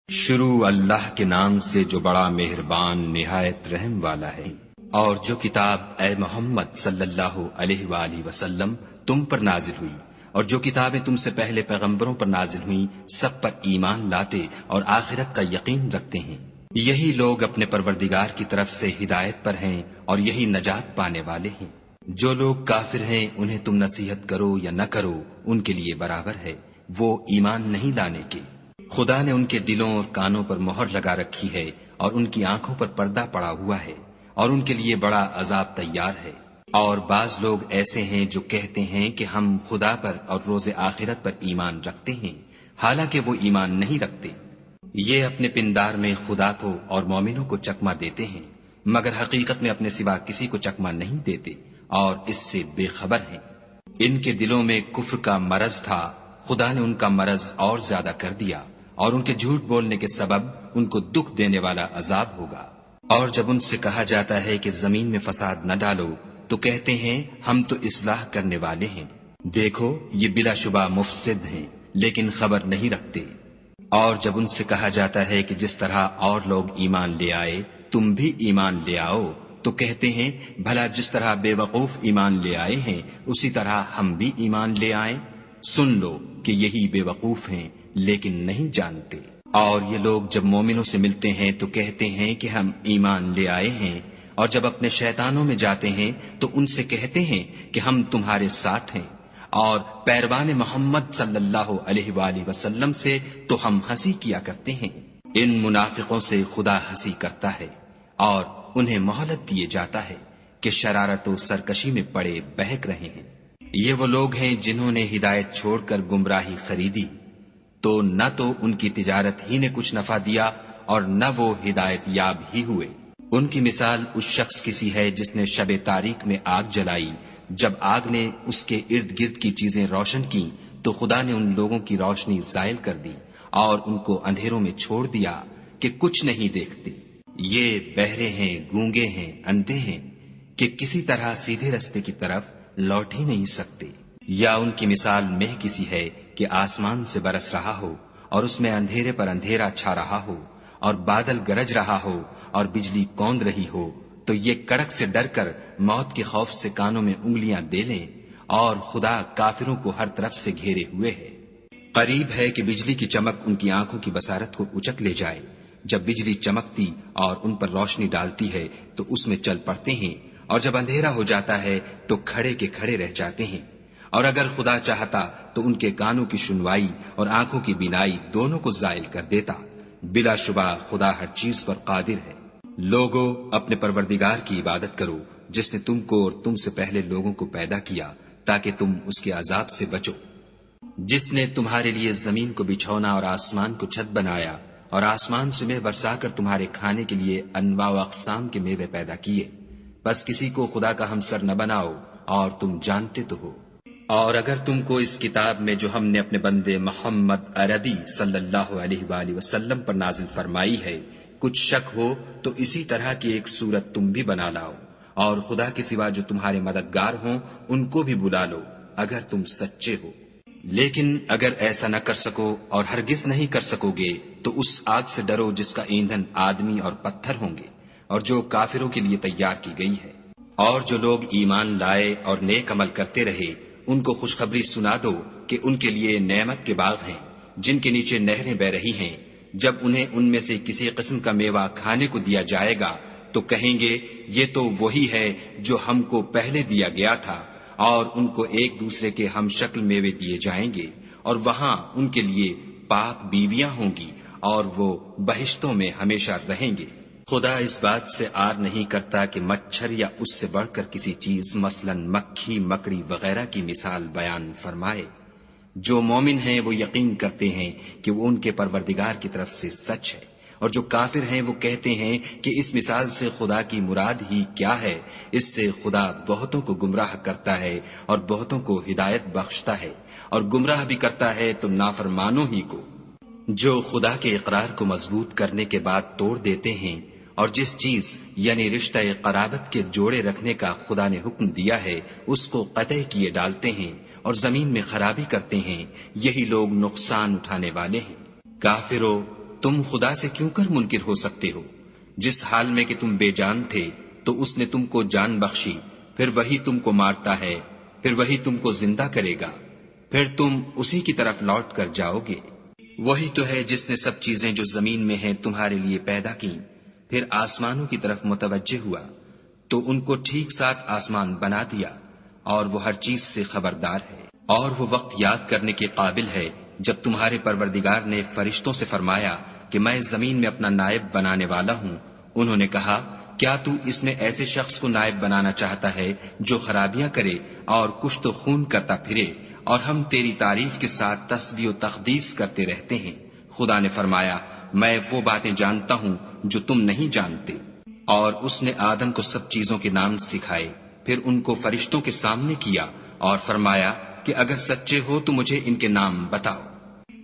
شروع اللہ کے نام سے جو بڑا مہربان نہایت رحم والا ہے۔ اور جو کتاب اے محمد صلی اللہ علیہ وآلہ وسلم تم پر نازل ہوئی اور جو کتابیں تم سے پہلے پیغمبروں پر نازل ہوئیں سب پر ایمان لاتے اور آخرت کا یقین رکھتے ہیں، یہی لوگ اپنے پروردگار کی طرف سے ہدایت پر ہیں اور یہی نجات پانے والے ہیں۔ جو لوگ کافر ہیں انہیں تم نصیحت کرو یا نہ کرو ان کے لیے برابر ہے، وہ ایمان نہیں لانے کے۔ خدا نے ان کے دلوں اور کانوں پر مہر لگا رکھی ہے اور ان کی آنکھوں پر پردہ پڑا ہوا ہے اور ان کے لیے بڑا عذاب تیار ہے۔ اور بعض لوگ ایسے ہیں جو کہتے ہیں کہ ہم خدا پر اور روز آخرت پر ایمان رکھتے ہیں، حالانکہ وہ ایمان نہیں رکھتے۔ یہ اپنے پندار میں خدا کو اور مومنوں کو چکمہ دیتے ہیں، مگر حقیقت میں اپنے سوا کسی کو چکمہ نہیں دیتے اور اس سے بے خبر ہیں۔ ان کے دلوں میں کفر کا مرض تھا، خدا نے ان کا مرض اور زیادہ کر دیا اور ان کے جھوٹ بولنے کے سبب ان کو دکھ دینے والا عذاب ہوگا۔ اور جب ان سے کہا جاتا ہے کہ زمین میں فساد نہ ڈالو تو کہتے ہیں ہم تو اصلاح کرنے والے ہیں، دیکھو یہ بلا شبہ مفسد ہیں لیکن خبر نہیں رکھتے۔ اور جب ان سے کہا جاتا ہے کہ جس طرح اور لوگ ایمان لے آئے تم بھی ایمان لے آؤ تو کہتے ہیں بھلا جس طرح بے وقوف ایمان لے آئے ہیں اسی طرح ہم بھی ایمان لے آئیں۔ سن لو کہ یہی بے وقوف ہیں لیکن نہیں جانتے۔ اور یہ لوگ جب مومنوں سے ملتے ہیں تو کہتے ہیں کہ ہم ایمان لے آئے ہیں، اور جب اپنے شیطانوں میں جاتے ہیں تو ان سے کہتے ہیں کہ ہم تمہارے ساتھ ہیں، اور پیروان محمد صلی اللہ علیہ وآلہ وسلم سے تو ہم ہنسی کیا کرتے ہیں۔ ان منافقوں سے خدا ہنسی کرتا ہے اور انہیں مہلت دیے جاتا ہے کہ شرارت و سرکشی میں پڑے بہک رہے ہیں۔ یہ وہ لوگ ہیں جنہوں نے ہدایت چھوڑ کر گمراہی خریدی، تو نہ تو ان کی تجارت ہی نے کچھ نفع دیا اور نہ وہ ہدایت یاب ہی ہوئے۔ ان کی مثال اس شخص کی سی ہے جس نے شب تاریک میں آگ جلائی، جب آگ نے اس کے ارد گرد کی چیزیں روشن کی تو خدا نے ان لوگوں کی روشنی زائل کر دی اور ان کو اندھیروں میں چھوڑ دیا کہ کچھ نہیں دیکھتے۔ یہ بہرے ہیں، گونگے ہیں، اندھے ہیں کہ کسی طرح سیدھے رستے کی طرف لوٹ ہی نہیں سکتے۔ یا ان کی مثال مہ کسی ہے کہ آسمان سے برس رہا ہو اور اس میں اندھیرے پر اندھیرا چھا رہا ہو اور بادل گرج رہا ہو اور بجلی کوند رہی ہو، تو یہ کڑک سے ڈر کر موت کے خوف سے کانوں میں انگلیاں دے لیں، اور خدا کافروں کو ہر طرف سے گھیرے ہوئے ہے۔ قریب ہے کہ بجلی کی چمک ان کی آنکھوں کی بصارت کو اچک لے جائے۔ جب بجلی چمکتی اور ان پر روشنی ڈالتی ہے تو اس میں چل پڑتے ہیں، اور جب اندھیرا ہو جاتا ہے تو کھڑے کے کھڑے رہ جاتے ہیں۔ اور اگر خدا چاہتا تو ان کے کانوں کی سنوائی اور آنکھوں کی بینائی دونوں کو زائل کر دیتا۔ بلا شبہ خدا ہر چیز پر قادر ہے۔ لوگو اپنے پروردگار کی عبادت کرو جس نے تم کو اور تم سے پہلے لوگوں کو پیدا کیا تاکہ تم اس کے عذاب سے بچو، جس نے تمہارے لیے زمین کو بچھونا اور آسمان کو چھت بنایا اور آسمان سے میوہ برسا کر تمہارے کھانے کے لیے انواع و اقسام کے میوے پیدا کیے۔ بس کسی کو خدا کا ہمسر نہ بناؤ اور تم جانتے تو ہو۔ اور اگر تم کو اس کتاب میں جو ہم نے اپنے بندے محمد عربی صلی اللہ علیہ وآلہ وسلم پر نازل فرمائی ہے کچھ شک ہو تو اسی طرح کی ایک صورت تم بھی بنا لاؤ، اور خدا کے سوا جو تمہارے مددگار ہوں ان کو بھی بلا لو اگر تم سچے ہو۔ لیکن اگر ایسا نہ کر سکو اور ہرگز نہیں کر سکو گے تو اس آگ سے ڈرو جس کا ایندھن آدمی اور پتھر ہوں گے اور جو کافروں کے لیے تیار کی گئی ہے۔ اور جو لوگ ایمان لائے اور نیک عمل کرتے رہے ان کو خوشخبری سنا دو کہ ان کے لیے نعمت کے باغ ہیں جن کے نیچے نہریں بہ رہی ہیں۔ جب انہیں ان میں سے کسی قسم کا میوہ کھانے کو دیا جائے گا تو کہیں گے یہ تو وہی ہے جو ہم کو پہلے دیا گیا تھا، اور ان کو ایک دوسرے کے ہم شکل میوے دیے جائیں گے، اور وہاں ان کے لیے پاک بیویاں ہوں گی اور وہ بہشتوں میں ہمیشہ رہیں گے۔ خدا اس بات سے آر نہیں کرتا کہ مچھر یا اس سے بڑھ کر کسی چیز مثلا مکھی مکڑی وغیرہ کی مثال بیان فرمائے۔ جو مومن ہیں وہ یقین کرتے ہیں کہ وہ ان کے پروردگار کی طرف سے سچ ہے، اور جو کافر ہیں وہ کہتے ہیں کہ اس مثال سے خدا کی مراد ہی کیا ہے۔ اس سے خدا بہتوں کو گمراہ کرتا ہے اور بہتوں کو ہدایت بخشتا ہے، اور گمراہ بھی کرتا ہے تو نافرمانوں ہی کو۔ جو خدا کے اقرار کو مضبوط کرنے کے بعد توڑ دیتے ہیں، اور جس چیز یعنی رشتہ قرابت کے جوڑے رکھنے کا خدا نے حکم دیا ہے اس کو قطع کیے ڈالتے ہیں اور زمین میں خرابی کرتے ہیں، یہی لوگ نقصان اٹھانے والے ہیں۔ کافرو تم خدا سے کیوں کر منکر ہو سکتے ہو؟ جس حال میں کہ تم بے جان تھے تو اس نے تم کو جان بخشی، پھر وہی تم کو مارتا ہے، پھر وہی تم کو زندہ کرے گا، پھر تم اسی کی طرف لوٹ کر جاؤ گے۔ وہی تو ہے جس نے سب چیزیں جو زمین میں ہیں تمہارے لیے پیدا کی، پھر آسمانوں کی طرف متوجہ ہوا تو ان کو ٹھیک ساتھ آسمان بنا دیا، اور وہ ہر چیز سے خبردار ہے۔ اور وہ وقت یاد کرنے کے قابل ہے جب تمہارے پروردگار نے فرشتوں سے فرمایا کہ میں زمین میں اپنا نائب بنانے والا ہوں۔ انہوں نے کہا کیا تو اس میں ایسے شخص کو نائب بنانا چاہتا ہے جو خرابیاں کرے اور کشت و خون کرتا پھرے، اور ہم تیری تعریف کے ساتھ تسبیح و تقدیس کرتے رہتے ہیں۔ خدا نے فرمایا میں وہ باتیں جانتا ہوں جو تم نہیں جانتے۔ اور اس نے آدم کو سب چیزوں کے نام سکھائے، پھر ان کو فرشتوں کے سامنے کیا اور فرمایا کہ اگر سچے ہو تو مجھے ان کے نام بتاؤ۔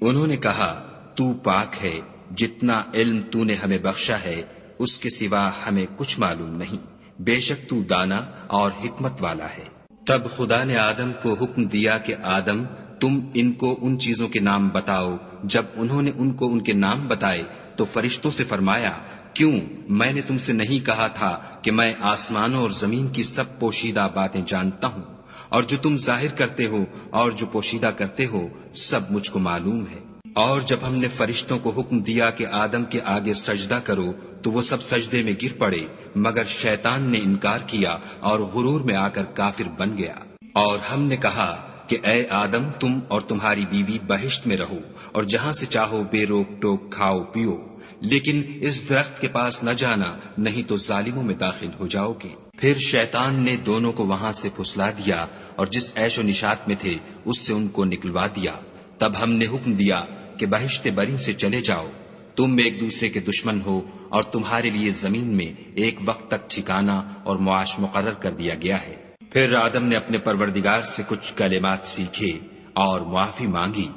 انہوں نے کہا تو پاک ہے، جتنا علم تو نے ہمیں بخشا ہے اس کے سوا ہمیں کچھ معلوم نہیں، بے شک تو دانا اور حکمت والا ہے۔ تب خدا نے آدم کو حکم دیا کہ آدم تم ان کو ان چیزوں کے نام بتاؤ۔ جب انہوں نے ان کو ان کے نام بتائے تو فرشتوں سے فرمایا کیوں میں نے تم سے نہیں کہا تھا کہ میں آسمانوں اور زمین کی سب پوشیدہ باتیں جانتا ہوں، اور جو تم ظاہر کرتے ہو اور جو پوشیدہ کرتے ہو سب مجھ کو معلوم ہے۔ اور جب ہم نے فرشتوں کو حکم دیا کہ آدم کے آگے سجدہ کرو تو وہ سب سجدے میں گر پڑے، مگر شیطان نے انکار کیا اور غرور میں آ کر کافر بن گیا۔ اور ہم نے کہا کہ اے آدم تم اور تمہاری بیوی بہشت میں رہو اور جہاں سے چاہو بے روک ٹوک کھاؤ پیو، لیکن اس درخت کے پاس نہ جانا نہیں تو ظالموں میں داخل ہو جاؤ گے۔ پھر شیطان نے دونوں کو وہاں سے پھسلا دیا اور جس عیش و نشاط میں تھے اس سے ان کو نکلوا دیا۔ تب ہم نے حکم دیا کہ بہشت بری سے چلے جاؤ، تم ایک دوسرے کے دشمن ہو اور تمہارے لیے زمین میں ایک وقت تک ٹھکانہ اور معاش مقرر کر دیا گیا ہے۔ پھر آدم نے اپنے پروردگار سے کچھ کلمات سیکھے اور معافی مانگی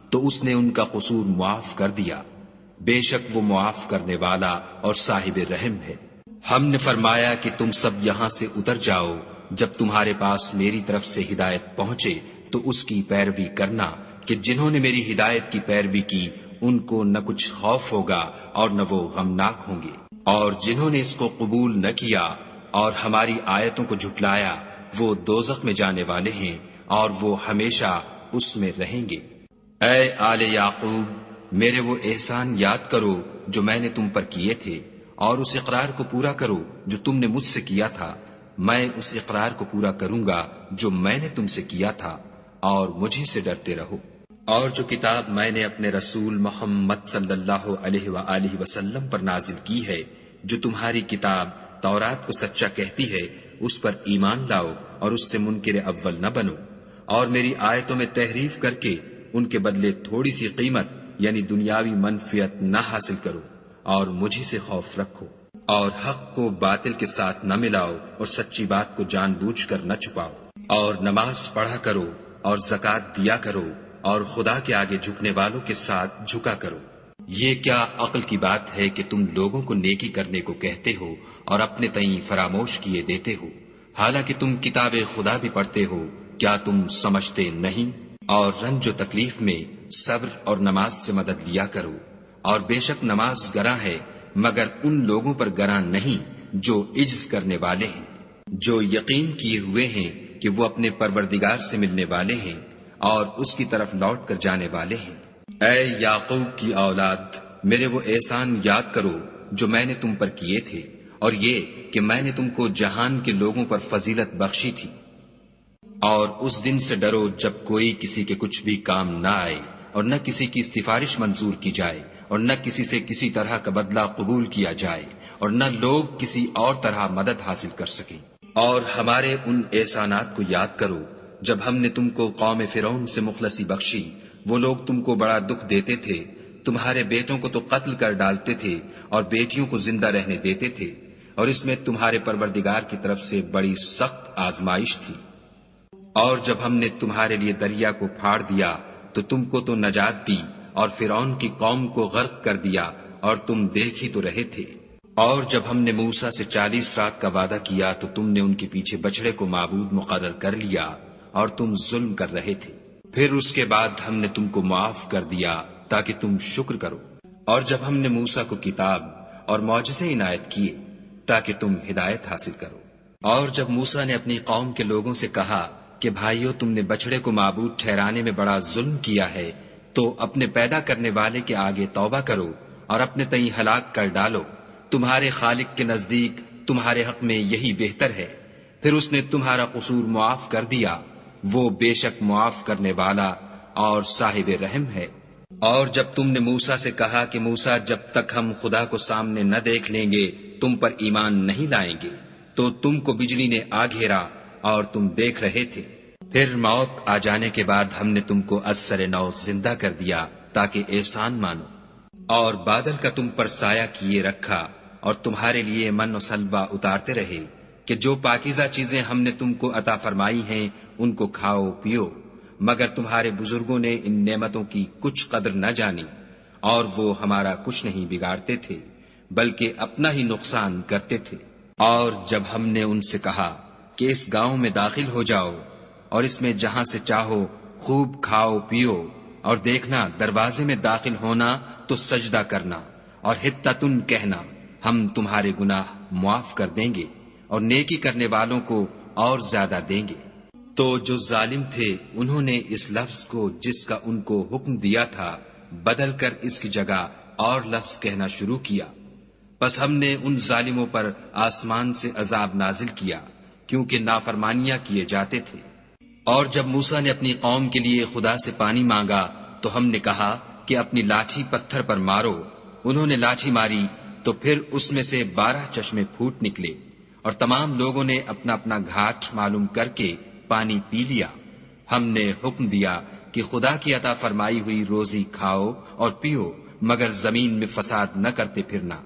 تو اس نے ان کا قصور معاف کر دیا، بے شک وہ معاف کرنے والا اور صاحب رحم ہے۔ ہم نے فرمایا کہ تم سب یہاں سے اتر جاؤ، جب تمہارے پاس میری طرف سے ہدایت پہنچے تو اس کی پیروی کرنا کہ جنہوں نے میری ہدایت کی پیروی کی ان کو نہ کچھ خوف ہوگا اور نہ وہ غمناک ہوں گے، اور جنہوں نے اس کو قبول نہ کیا اور ہماری آیتوں کو جھٹلایا وہ دوزخ میں جانے والے ہیں اور وہ ہمیشہ اس میں رہیں گے۔ اے آل یعقوب میرے وہ احسان یاد کرو جو میں نے تم پر کیے تھے، اور اس اقرار کو پورا کرو جو تم نے مجھ سے کیا تھا۔ میں اس اقرار کو پورا کروں گا جو میں نے تم سے کیا تھا، اور مجھے سے ڈرتے رہو۔ اور جو کتاب میں نے اپنے رسول محمد صلی اللہ علیہ وآلہ وسلم پر نازل کی ہے، جو تمہاری کتاب تورات کو سچا کہتی ہے، اس پر ایمان لاؤ اور اس سے منکر اول نہ بنو، اور میری آیتوں میں تحریف کر کے ان کے بدلے تھوڑی سی قیمت یعنی دنیاوی منفعت نہ حاصل کرو، اور مجھے سے خوف رکھو، اور حق کو باطل کے ساتھ نہ ملاؤ اور سچی بات کو جان بوجھ کر نہ چھپاؤ، اور نماز پڑھا کرو اور زکوٰۃ دیا کرو، اور خدا کے آگے جھکنے والوں کے ساتھ جھکا کرو۔ یہ کیا عقل کی بات ہے کہ تم لوگوں کو نیکی کرنے کو کہتے ہو اور اپنے تئیں فراموش کیے دیتے ہو، حالانکہ تم کتاب خدا بھی پڑھتے ہو، کیا تم سمجھتے نہیں؟ اور رنج و تکلیف میں صبر اور نماز سے مدد لیا کرو، اور بے شک نماز گراں ہے مگر ان لوگوں پر گراں نہیں جو عجز کرنے والے ہیں، جو یقین کیے ہوئے ہیں کہ وہ اپنے پروردگار سے ملنے والے ہیں اور اس کی طرف لوٹ کر جانے والے ہیں۔ اے یعقوب کی اولاد میرے وہ احسان یاد کرو جو میں نے تم پر کیے تھے، اور یہ کہ میں نے تم کو جہان کے لوگوں پر فضیلت بخشی تھی۔ اور اس دن سے ڈرو جب کوئی کسی کے کچھ بھی کام نہ آئے اور نہ کسی کی سفارش منظور کی جائے اور نہ کسی سے کسی طرح کا بدلہ قبول کیا جائے اور نہ لوگ کسی اور طرح مدد حاصل کر سکیں۔ اور ہمارے ان احسانات کو یاد کرو جب ہم نے تم کو قوم فرعون سے مخلصی بخشی، وہ لوگ تم کو بڑا دکھ دیتے تھے، تمہارے بیٹوں کو تو قتل کر ڈالتے تھے اور بیٹیوں کو زندہ رہنے دیتے تھے، اور اس میں تمہارے پروردگار کی طرف سے بڑی سخت آزمائش تھی۔ اور جب ہم نے تمہارے لیے دریا کو پھاڑ دیا تو تم کو تو نجات دی اور فرعون کی قوم کو غرق کر دیا، اور تم دیکھ ہی تو رہے تھے۔ اور جب ہم نے موسیٰ سے 40 رات کا وعدہ کیا تو تم نے ان کے پیچھے بچڑے کو معبود مقرر کر لیا اور تم ظلم کر رہے تھے، پھر اس کے بعد ہم نے تم کو معاف کر دیا تاکہ تم شکر کرو۔ اور جب ہم نے موسیٰ کو کتاب اور معجزے عنایت کیے تاکہ تم ہدایت حاصل کرو، اور جب موسیٰ نے اپنی قوم کے لوگوں سے کہا کہ بھائیو، تم نے بچڑے کو معبود ٹھہرانے میں بڑا ظلم کیا ہے، تو اپنے پیدا کرنے والے کے آگے توبہ کرو اور اپنے تئیں ہلاک کر ڈالو، تمہارے خالق کے نزدیک تمہارے حق میں یہی بہتر ہے، پھر اس نے تمہارا قصور معاف کر دیا، وہ بے شک معاف کرنے والا اور صاحب رحم ہے۔ اور جب تم نے موسیٰ سے کہا کہ موسیٰ، جب تک ہم خدا کو سامنے نہ دیکھ لیں گے تم پر ایمان نہیں لائیں گے، تو تم کو بجلی نے آ گھیرا اور تم دیکھ رہے تھے، پھر موت آ جانے کے بعد ہم نے تم کو از سر نو زندہ کر دیا تاکہ احسان مانو، اور بادل کا تم پر سایہ کیے رکھا اور تمہارے لیے من و سلوہ اتارتے رہے کہ جو پاکیزہ چیزیں ہم نے تم کو عطا فرمائی ہیں ان کو کھاؤ پیو، مگر تمہارے بزرگوں نے ان نعمتوں کی کچھ قدر نہ جانی، اور وہ ہمارا کچھ نہیں بگاڑتے تھے بلکہ اپنا ہی نقصان کرتے تھے۔ اور جب ہم نے ان سے کہا کہ اس گاؤں میں داخل ہو جاؤ اور اس میں جہاں سے چاہو خوب کھاؤ پیو، اور دیکھنا دروازے میں داخل ہونا تو سجدہ کرنا اور حطتن کہنا، ہم تمہارے گناہ معاف کر دیں گے اور نیکی کرنے والوں کو اور زیادہ دیں گے۔ تو جو ظالم تھے انہوں نے اس لفظ کو جس کا ان کو حکم دیا تھا بدل کر اس کی جگہ اور لفظ کہنا شروع کیا، پس ہم نے ان ظالموں پر آسمان سے عذاب نازل کیا کیونکہ نافرمانیاں کیے جاتے تھے۔ اور جب موسیٰ نے اپنی قوم کے لیے خدا سے پانی مانگا تو ہم نے کہا کہ اپنی لاٹھی پتھر پر مارو، انہوں نے لاٹھی ماری تو پھر اس میں سے 12 چشمے پھوٹ نکلے، اور تمام لوگوں نے اپنا اپنا گھاٹ معلوم کر کے پانی پی لیا۔ ہم نے حکم دیا کہ خدا کی عطا فرمائی ہوئی روزی کھاؤ اور پیو، مگر زمین میں فساد نہ کرتے پھرنا۔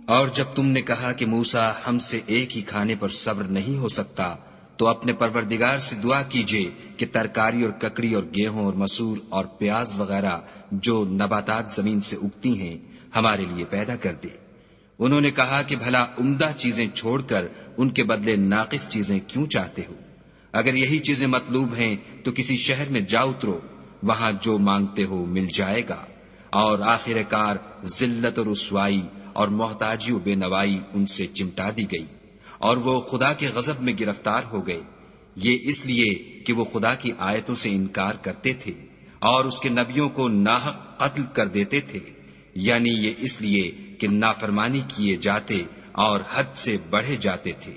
اور جب تم نے کہا کہ موسیٰ، ہم سے ایک ہی کھانے پر صبر نہیں ہو سکتا، تو اپنے پروردگار سے دعا کیجئے کہ ترکاری اور ککڑی اور گیہوں اور مسور اور پیاز وغیرہ جو نباتات زمین سے اگتی ہیں ہمارے لیے پیدا کر دے۔ انہوں نے کہا کہ بھلا عمدہ چیزیں چھوڑ کر ان کے بدلے ناقص چیزیں کیوں چاہتے ہو؟ اگر یہی چیزیں مطلوب ہیں تو کسی شہر میں جا اترو، وہاں جو مانگتے ہو مل جائے گا، اور آخر کار ذلت و رسوائی اور محتاجی و بے نوائی ان سے چمٹا دی گئی، اور وہ خدا کے غضب میں گرفتار ہو گئے، یہ اس لیے کہ وہ خدا کی آیتوں سے انکار کرتے تھے اور اس کے نبیوں کو ناحق قتل کر دیتے تھے، یعنی یہ اس لیے کہ نافرمانی کیے جاتے اور حد سے بڑھے جاتے تھے۔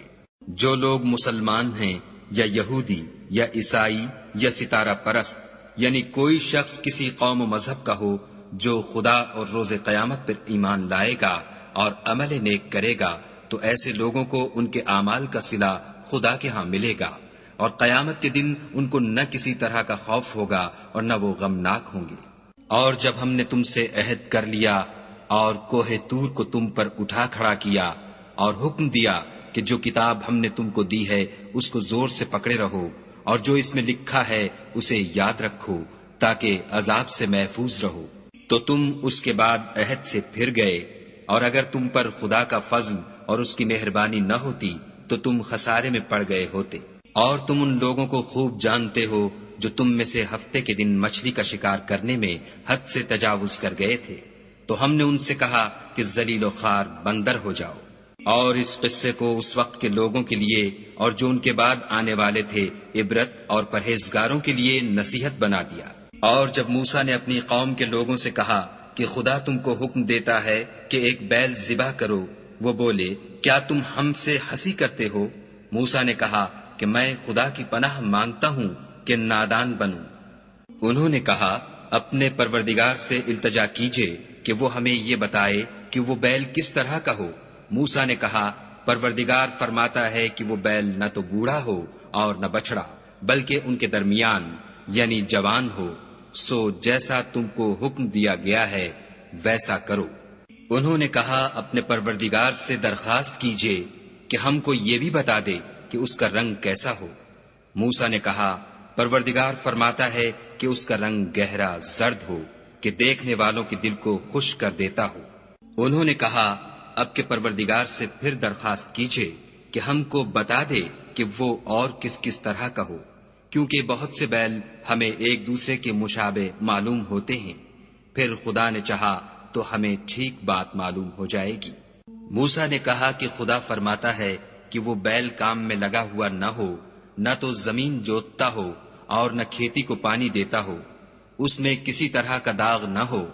جو لوگ مسلمان ہیں یا یہودی یا عیسائی یا ستارہ پرست، یعنی کوئی شخص کسی قوم و مذہب کا ہو، جو خدا اور روز قیامت پر ایمان لائے گا اور عمل نیک کرے گا، تو ایسے لوگوں کو ان کے اعمال کا صلہ خدا کے ہاں ملے گا، اور قیامت کے دن ان کو نہ کسی طرح کا خوف ہوگا اور نہ وہ غمناک ہوں گے۔ اور جب ہم نے تم سے عہد کر لیا اور کوہ طور کو تم پر اٹھا کھڑا کیا اور حکم دیا کہ جو کتاب ہم نے تم کو دی ہے اس کو زور سے پکڑے رہو، اور جو اس میں لکھا ہے اسے یاد رکھو تاکہ عذاب سے محفوظ رہو، تو تم اس کے بعد عہد سے پھر گئے، اور اگر تم پر خدا کا فضل اور اس کی مہربانی نہ ہوتی تو تم خسارے میں پڑ گئے ہوتے۔ اور تم ان لوگوں کو خوب جانتے ہو جو تم میں سے ہفتے کے دن مچھلی کا شکار کرنے میں حد سے تجاوز کر گئے تھے، تو ہم نے ان سے کہا کہ ذلیل و خوار بندر ہو جاؤ، اور اس قصے کو اس وقت کے لوگوں کے لیے اور جو ان کے بعد آنے والے تھے عبرت اور پرہیزگاروں کے لیے نصیحت بنا دیا۔ اور جب موسیٰ نے اپنی قوم کے لوگوں سے کہا کہ خدا تم کو حکم دیتا ہے کہ ایک بیل ذبح کرو، وہ بولے، کیا تم ہم سے ہنسی کرتے ہو؟ موسیٰ نے کہا کہ میں خدا کی پناہ مانگتا ہوں کہ نادان بنوں۔ انہوں نے کہا، اپنے پروردگار سے التجا کیجئے کہ وہ ہمیں یہ بتائے کہ وہ بیل کس طرح کا ہو۔ موسیٰ نے کہا، پروردگار فرماتا ہے کہ وہ بیل نہ تو بوڑھا ہو اور نہ بچڑا، بلکہ ان کے درمیان یعنی جوان ہو، سو جیسا تم کو حکم دیا گیا ہے ویسا کرو۔ انہوں نے کہا، اپنے پروردگار سے درخواست کیجئے کہ ہم کو یہ بھی بتا دے کہ اس کا رنگ کیسا ہو۔ موسیٰ نے کہا، پروردگار فرماتا ہے کہ اس کا رنگ گہرا زرد ہو کہ دیکھنے والوں کے دل کو خوش کر دیتا ہو۔ انہوں نے کہا، اب کے پروردگار سے پھر درخواست کیجئے کہ ہم کو بتا دے کہ وہ اور کس کس طرح کا ہو، کیونکہ بہت سے بیل ہمیں ایک دوسرے کے مشابہ معلوم ہوتے ہیں۔ پھر خدا نے چاہا تو ہمیں ٹھیک بات معلوم ہو جائے گی۔ موسیٰ نے کہا کہ خدا فرماتا ہے کہ وہ بیل کام میں لگا ہوا نہ ہو، نہ تو زمین جوتتا ہو اور نہ کھیتی کو پانی دیتا ہو، اس میں کسی طرح کا داغ نہ ہو۔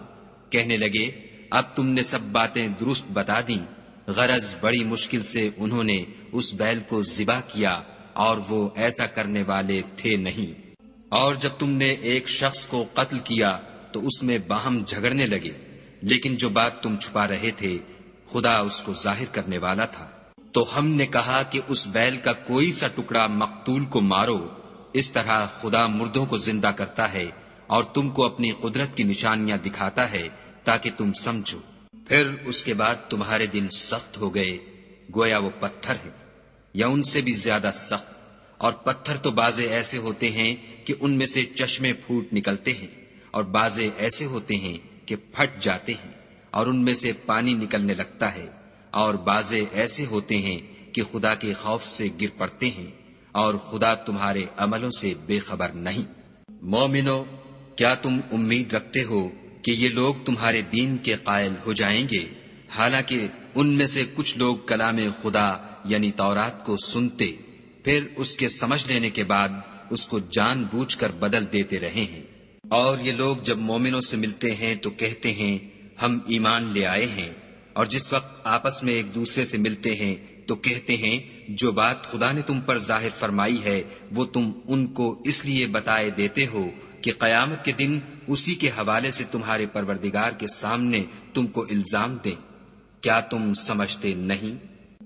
کہنے لگے اب تم نے سب باتیں درست بتا دیں۔ غرض بڑی مشکل سے انہوں نے اس بیل کو ذبح کیا اور وہ ایسا کرنے والے تھے نہیں۔ اور جب تم نے ایک شخص کو قتل کیا تو اس میں باہم جھگڑنے لگے، لیکن جو بات تم چھپا رہے تھے خدا اس کو ظاہر کرنے والا تھا۔ تو ہم نے کہا کہ اس بیل کا کوئی سا ٹکڑا مقتول کو مارو، اس طرح خدا مردوں کو زندہ کرتا ہے اور تم کو اپنی قدرت کی نشانیاں دکھاتا ہے تاکہ تم سمجھو۔ پھر اس کے بعد تمہارے دل سخت ہو گئے گویا وہ پتھر ہیں یا ان سے بھی زیادہ سخت، اور پتھر تو بعضے ایسے ہوتے ہیں کہ ان میں سے چشمے پھوٹ نکلتے ہیں، اور بعضے ایسے ہوتے ہیں کہ پھٹ جاتے ہیں اور ان میں سے پانی نکلنے لگتا ہے، اور بعضے ایسے ہوتے ہیں کہ خدا کے خوف سے گر پڑتے ہیں، اور خدا تمہارے عملوں سے بے خبر نہیں۔ مومنو، کیا تم امید رکھتے ہو کہ یہ لوگ تمہارے دین کے قائل ہو جائیں گے؟ حالانکہ ان میں سے کچھ لوگ کلام خدا یعنی تورات کو سنتے پھر اس کے سمجھ لینے کے بعد اس کو جان بوجھ کر بدل دیتے رہے ہیں۔ اور یہ لوگ جب مومنوں سے ملتے ہیں تو کہتے ہیں ہم ایمان لے آئے ہیں، اور جس وقت آپس میں ایک دوسرے سے ملتے ہیں تو کہتے ہیں جو بات خدا نے تم پر ظاہر فرمائی ہے وہ تم ان کو اس لیے بتائے دیتے ہو کہ قیامت کے دن اسی کے حوالے سے تمہارے پروردگار کے سامنے تم کو الزام دیں۔ کیا تم سمجھتے نہیں؟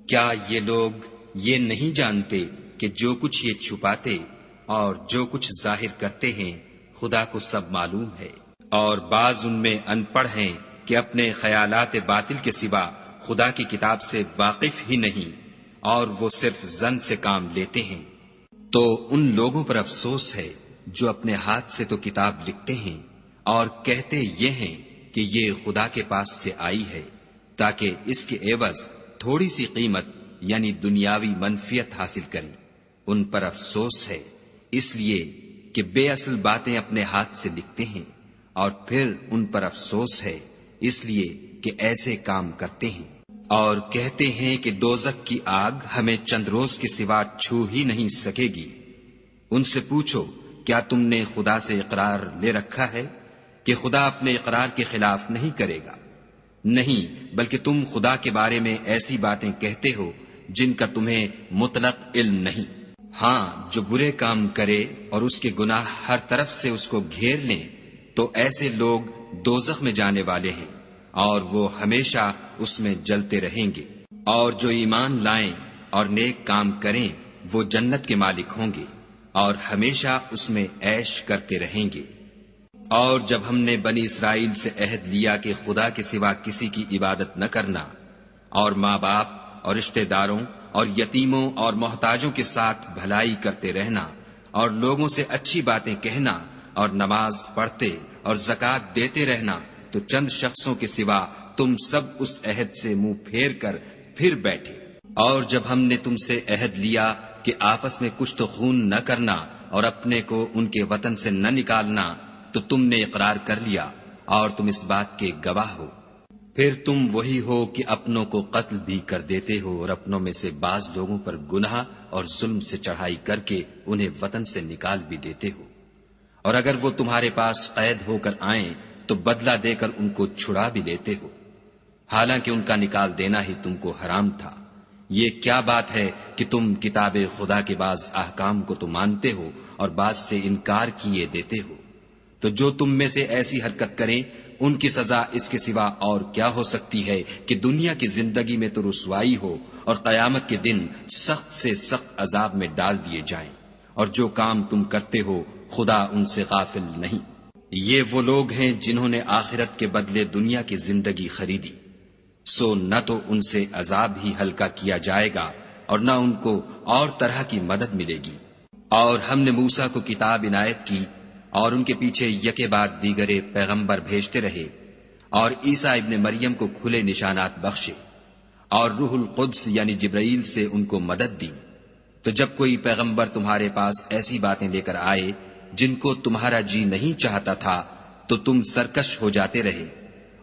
کیا یہ لوگ یہ نہیں جانتے کہ جو کچھ یہ چھپاتے اور جو کچھ ظاہر کرتے ہیں خدا کو سب معلوم ہے؟ اور بعض ان میں ان پڑھ ہیں کہ اپنے خیالات باطل کے سوا خدا کی کتاب سے واقف ہی نہیں، اور وہ صرف ظن سے کام لیتے ہیں۔ تو ان لوگوں پر افسوس ہے جو اپنے ہاتھ سے تو کتاب لکھتے ہیں اور کہتے یہ ہیں کہ یہ خدا کے پاس سے آئی ہے تاکہ اس کے عوض تھوڑی سی قیمت یعنی دنیاوی منفیت حاصل کریں۔ ان پر افسوس ہے اس لیے کہ بے اصل باتیں اپنے ہاتھ سے لکھتے ہیں، اور پھر ان پر افسوس ہے اس لیے کہ ایسے کام کرتے ہیں۔ اور کہتے ہیں کہ دوزخ کی آگ ہمیں چند روز کے سوا چھو ہی نہیں سکے گی۔ ان سے پوچھو کیا تم نے خدا سے اقرار لے رکھا ہے کہ خدا اپنے اقرار کے خلاف نہیں کرے گا؟ نہیں، بلکہ تم خدا کے بارے میں ایسی باتیں کہتے ہو جن کا تمہیں مطلق علم نہیں۔ ہاں، جو برے کام کرے اور اس کے گناہ ہر طرف سے اس کو گھیر لیں تو ایسے لوگ دوزخ میں جانے والے ہیں اور وہ ہمیشہ اس میں جلتے رہیں گے۔ اور جو ایمان لائیں اور نیک کام کریں وہ جنت کے مالک ہوں گے اور ہمیشہ اس میں عیش کرتے رہیں گے۔ اور جب ہم نے بنی اسرائیل سے عہد لیا کہ خدا کے سوا کسی کی عبادت نہ کرنا، اور ماں باپ اور رشتہ داروں اور یتیموں اور محتاجوں کے ساتھ بھلائی کرتے رہنا، اور لوگوں سے اچھی باتیں کہنا، اور نماز پڑھتے اور زکوٰۃ دیتے رہنا، تو چند شخصوں کے سوا تم سب اس عہد سے منہ پھیر کر پھر بیٹھے۔ اور جب ہم نے تم سے عہد لیا کہ آپس میں کچھ تو خون نہ کرنا اور اپنے کو ان کے وطن سے نہ نکالنا، تو تم نے اقرار کر لیا اور تم اس بات کے گواہ ہو۔ پھر تم وہی ہو کہ اپنوں کو قتل بھی کر دیتے ہو اور اپنوں میں سے بعض لوگوں پر گناہ اور ظلم سے چڑھائی کر کے انہیں وطن سے نکال بھی دیتے ہو، اور اگر وہ تمہارے پاس قید ہو کر آئیں تو بدلہ دے کر ان کو چھڑا بھی لیتے ہو، حالانکہ ان کا نکال دینا ہی تم کو حرام تھا۔ یہ کیا بات ہے کہ تم کتاب خدا کے بعض احکام کو تو مانتے ہو اور بعض سے انکار کیے دیتے ہو؟ تو جو تم میں سے ایسی حرکت کریں ان کی سزا اس کے سوا اور کیا ہو سکتی ہے کہ دنیا کی زندگی میں تو رسوائی ہو اور قیامت کے دن سخت سے سخت عذاب میں ڈال دیے جائیں، اور جو کام تم کرتے ہو خدا ان سے غافل نہیں۔ یہ وہ لوگ ہیں جنہوں نے آخرت کے بدلے دنیا کی زندگی خریدی، سو نہ تو ان سے عذاب ہی ہلکا کیا جائے گا اور نہ ان کو اور طرح کی مدد ملے گی۔ اور ہم نے موسیٰ کو کتاب عنایت کی اور ان کے پیچھے یکے بعد دیگرے پیغمبر بھیجتے رہے، اور عیسیٰ ابن مریم کو کھلے نشانات بخشے، اور روح القدس یعنی جبرائیل سے ان کو مدد دی۔ تو جب کوئی پیغمبر تمہارے پاس ایسی باتیں لے کر آئے جن کو تمہارا جی نہیں چاہتا تھا تو تم سرکش ہو جاتے رہے،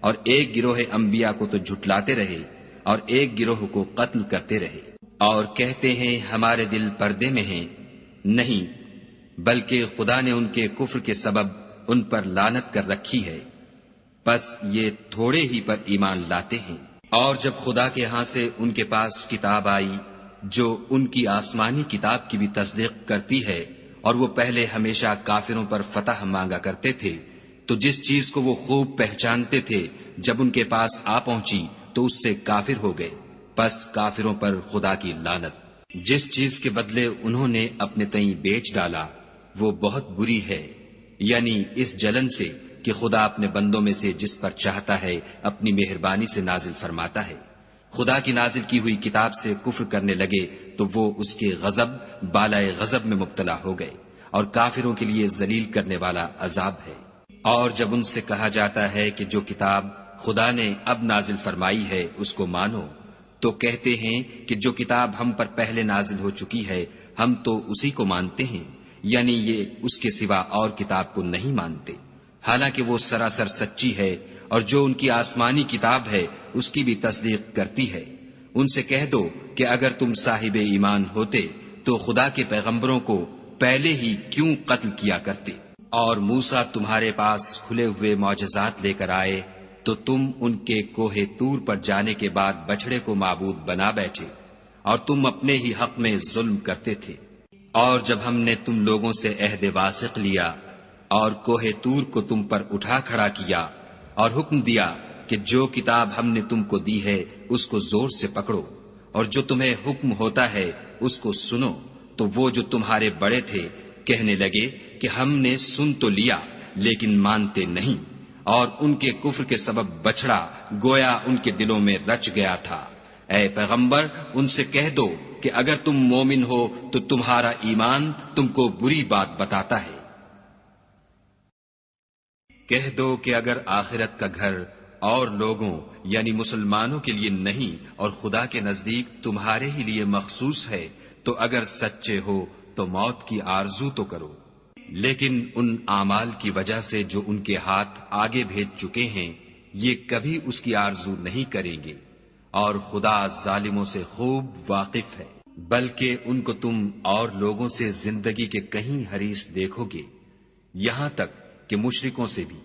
اور ایک گروہ انبیاء کو تو جھٹلاتے رہے اور ایک گروہ کو قتل کرتے رہے، اور کہتے ہیں ہمارے دل پردے میں ہیں، نہیں بلکہ خدا نے ان کے کفر کے سبب ان پر لعنت کر رکھی ہے، پس یہ تھوڑے ہی پر ایمان لاتے ہیں۔ اور جب خدا کے ہاں سے ان کے پاس کتاب آئی جو ان کی آسمانی کتاب کی بھی تصدیق کرتی ہے، اور وہ پہلے ہمیشہ کافروں پر فتح مانگا کرتے تھے، تو جس چیز کو وہ خوب پہچانتے تھے جب ان کے پاس آ پہنچی تو اس سے کافر ہو گئے، پس کافروں پر خدا کی لعنت۔ جس چیز کے بدلے انہوں نے اپنے تئیں بیچ ڈالا وہ بہت بری ہے، یعنی اس جلن سے کہ خدا اپنے بندوں میں سے جس پر چاہتا ہے اپنی مہربانی سے نازل فرماتا ہے۔ خدا کی نازل کی ہوئی کتاب سے کفر کرنے لگے تو وہ اس کے غضب بالائے غضب میں مبتلا ہو گئے، اور کافروں کے لیے ذلیل کرنے والا عذاب ہے۔ اور جب ان سے کہا جاتا ہے کہ جو کتاب خدا نے اب نازل فرمائی ہے اس کو مانو، تو کہتے ہیں کہ جو کتاب ہم پر پہلے نازل ہو چکی ہے ہم تو اسی کو مانتے ہیں، یعنی یہ اس کے سوا اور کتاب کو نہیں مانتے، حالانکہ وہ سراسر سچی ہے، اور جو ان کی آسمانی کتاب ہے اس کی بھی تصدیق کرتی ہے۔ ان سے کہہ دو کہ اگر تم صاحب ایمان ہوتے تو خدا کے پیغمبروں کو پہلے ہی کیوں قتل کیا کرتے، اور موسیٰ تمہارے پاس کھلے ہوئے معجزات لے کر آئے تو تم ان کے کوہ طور پر جانے کے بعد بچڑے کو معبود بنا بیٹھے، اور تم اپنے ہی حق میں ظلم کرتے تھے۔ اور جب ہم نے تم لوگوں سے عہد واثق لیا اور کوہ طور کو تم پر اٹھا کھڑا کیا اور حکم دیا کہ جو کتاب ہم نے تم کو دی ہے اس کو زور سے پکڑو، اور جو تمہیں حکم ہوتا ہے اس کو سنو، تو وہ جو تمہارے بڑے تھے کہنے لگے کہ ہم نے سن تو لیا لیکن مانتے نہیں، اور ان کے کفر کے سبب بچھڑا گویا ان کے دلوں میں رچ گیا تھا۔ اے پیغمبر ان سے کہہ دو کہ اگر تم مومن ہو تو تمہارا ایمان تم کو بری بات بتاتا ہے۔ کہہ دو کہ اگر آخرت کا گھر اور لوگوں یعنی مسلمانوں کے لیے نہیں اور خدا کے نزدیک تمہارے ہی لیے مخصوص ہے تو اگر سچے ہو تو موت کی آرزو تو کرو، لیکن ان اعمال کی وجہ سے جو ان کے ہاتھ آگے بھیج چکے ہیں یہ کبھی اس کی آرزو نہیں کریں گے، اور خدا ظالموں سے خوب واقف ہے۔ بلکہ ان کو تم اور لوگوں سے زندگی کے کہیں حریص دیکھو گے، یہاں تک کہ مشرکوں سے بھی۔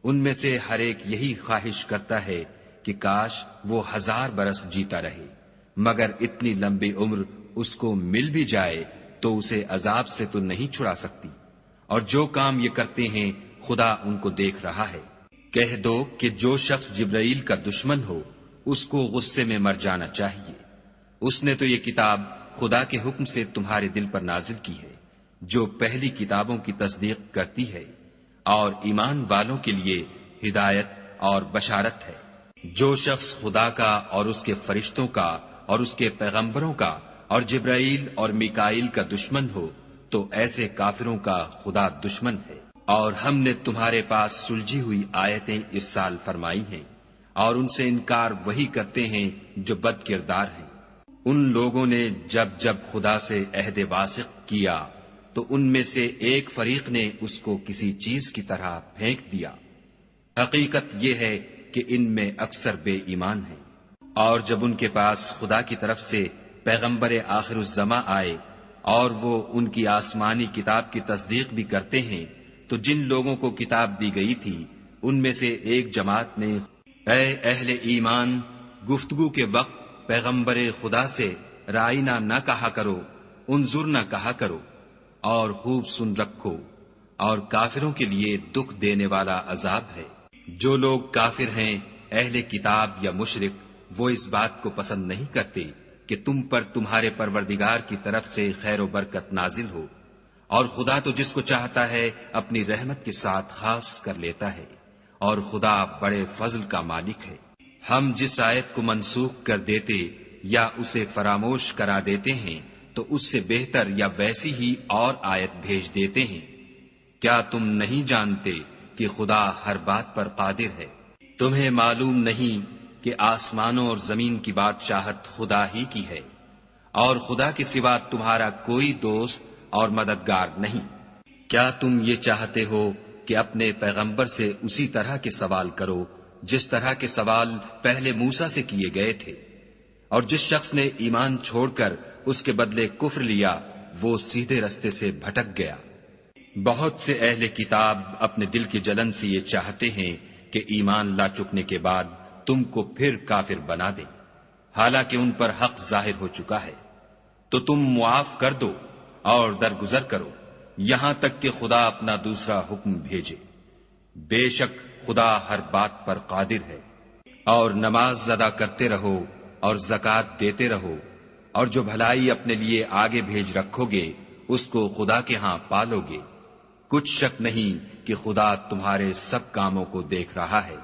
ان میں سے ہر ایک یہی خواہش کرتا ہے کہ کاش وہ 1000 برس جیتا رہے، مگر اتنی لمبی عمر اس کو مل بھی جائے تو اسے عذاب سے تو نہیں چھڑا سکتی، اور جو کام یہ کرتے ہیں خدا ان کو دیکھ رہا ہے۔ کہہ دو کہ جو شخص جبرائیل کا دشمن ہو اس کو غصے میں مر جانا چاہیے، اس نے تو یہ کتاب خدا کے حکم سے تمہارے دل پر نازل کی ہے جو پہلی کتابوں کی تصدیق کرتی ہے، اور ایمان والوں کے لیے ہدایت اور بشارت ہے۔ جو شخص خدا کا اور اس کے فرشتوں کا اور اس کے پیغمبروں کا اور جبرائیل اور میکائیل کا دشمن ہو تو ایسے کافروں کا خدا دشمن ہے۔ اور ہم نے تمہارے پاس سلجھی ہوئی آیتیں ارسال فرمائی ہیں، اور ان سے انکار وہی کرتے ہیں جو بد کردار ہیں۔ ان لوگوں نے جب جب خدا سے عہد واثق کیا تو ان میں سے ایک فریق نے اس کو کسی چیز کی طرح پھینک دیا۔ حقیقت یہ ہے کہ ان میں اکثر بے ایمان ہیں۔ اور جب ان کے پاس خدا کی طرف سے پیغمبر آخر الزماں آئے اور وہ ان کی آسمانی کتاب کی تصدیق بھی کرتے ہیں تو جن لوگوں کو کتاب دی گئی تھی ان میں سے ایک جماعت نے، اے اہل ایمان، گفتگو کے وقت پیغمبر خدا سے رائنا نہ کہا کرو، انظر نہ کہا کرو، اور خوب سن رکھو، اور کافروں کے لیے دکھ دینے والا عذاب ہے۔ جو لوگ کافر ہیں اہل کتاب یا مشرک وہ اس بات کو پسند نہیں کرتے کہ تم پر تمہارے پروردگار کی طرف سے خیر و برکت نازل ہو، اور خدا تو جس کو چاہتا ہے اپنی رحمت کے ساتھ خاص کر لیتا ہے، اور خدا بڑے فضل کا مالک ہے۔ ہم جس آیت کو منسوخ کر دیتے یا اسے فراموش کرا دیتے ہیں تو اس سے بہتر یا ویسی ہی اور آیت بھیج دیتے ہیں۔ کیا تم نہیں جانتے کہ خدا ہر بات پر قادر ہے؟ تمہیں معلوم نہیں کہ آسمانوں اور زمین کی بادشاہت خدا ہی کی ہے، اور خدا کے سوا تمہارا کوئی دوست اور مددگار نہیں۔ کیا تم یہ چاہتے ہو کہ اپنے پیغمبر سے اسی طرح کے سوال کرو جس طرح کے سوال پہلے موسیٰ سے کیے گئے تھے، اور جس شخص نے ایمان چھوڑ کر اس کے بدلے کفر لیا وہ سیدھے رستے سے بھٹک گیا۔ بہت سے اہل کتاب اپنے دل کی جلن سے یہ چاہتے ہیں کہ ایمان لا چکنے کے بعد تم کو پھر کافر بنا دیں، حالانکہ ان پر حق ظاہر ہو چکا ہے، تو تم معاف کر دو اور درگزر کرو یہاں تک کہ خدا اپنا دوسرا حکم بھیجے۔ بے شک خدا ہر بات پر قادر ہے۔ اور نماز ادا کرتے رہو اور زکوٰۃ دیتے رہو، اور جو بھلائی اپنے لیے آگے بھیج رکھو گے اس کو خدا کے ہاں پالو گے۔ کچھ شک نہیں کہ خدا تمہارے سب کاموں کو دیکھ رہا ہے۔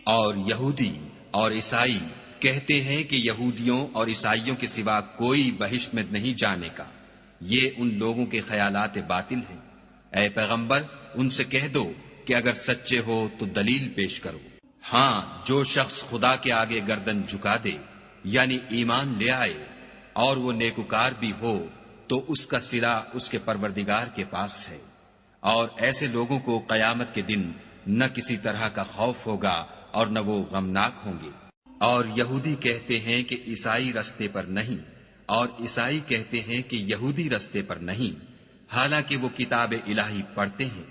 اور یہودی اور عیسائی کہتے ہیں کہ یہودیوں اور عیسائیوں کے سوا کوئی بہشت میں نہیں جانے کا، یہ ان لوگوں کے خیالات باطل ہیں۔ اے پیغمبر ان سے کہہ دو کہ اگر سچے ہو تو دلیل پیش کرو۔ ہاں، جو شخص خدا کے آگے گردن جھکا دے یعنی ایمان لے آئے اور وہ نیکوکار بھی ہو تو اس کا صلہ اس کے پروردگار کے پاس ہے، اور ایسے لوگوں کو قیامت کے دن نہ کسی طرح کا خوف ہوگا اور نہ وہ غمناک ہوں گے۔ اور یہودی کہتے ہیں کہ عیسائی رستے پر نہیں، اور عیسائی کہتے ہیں کہ یہودی رستے پر نہیں، حالانکہ وہ کتاب الہی پڑھتے ہیں۔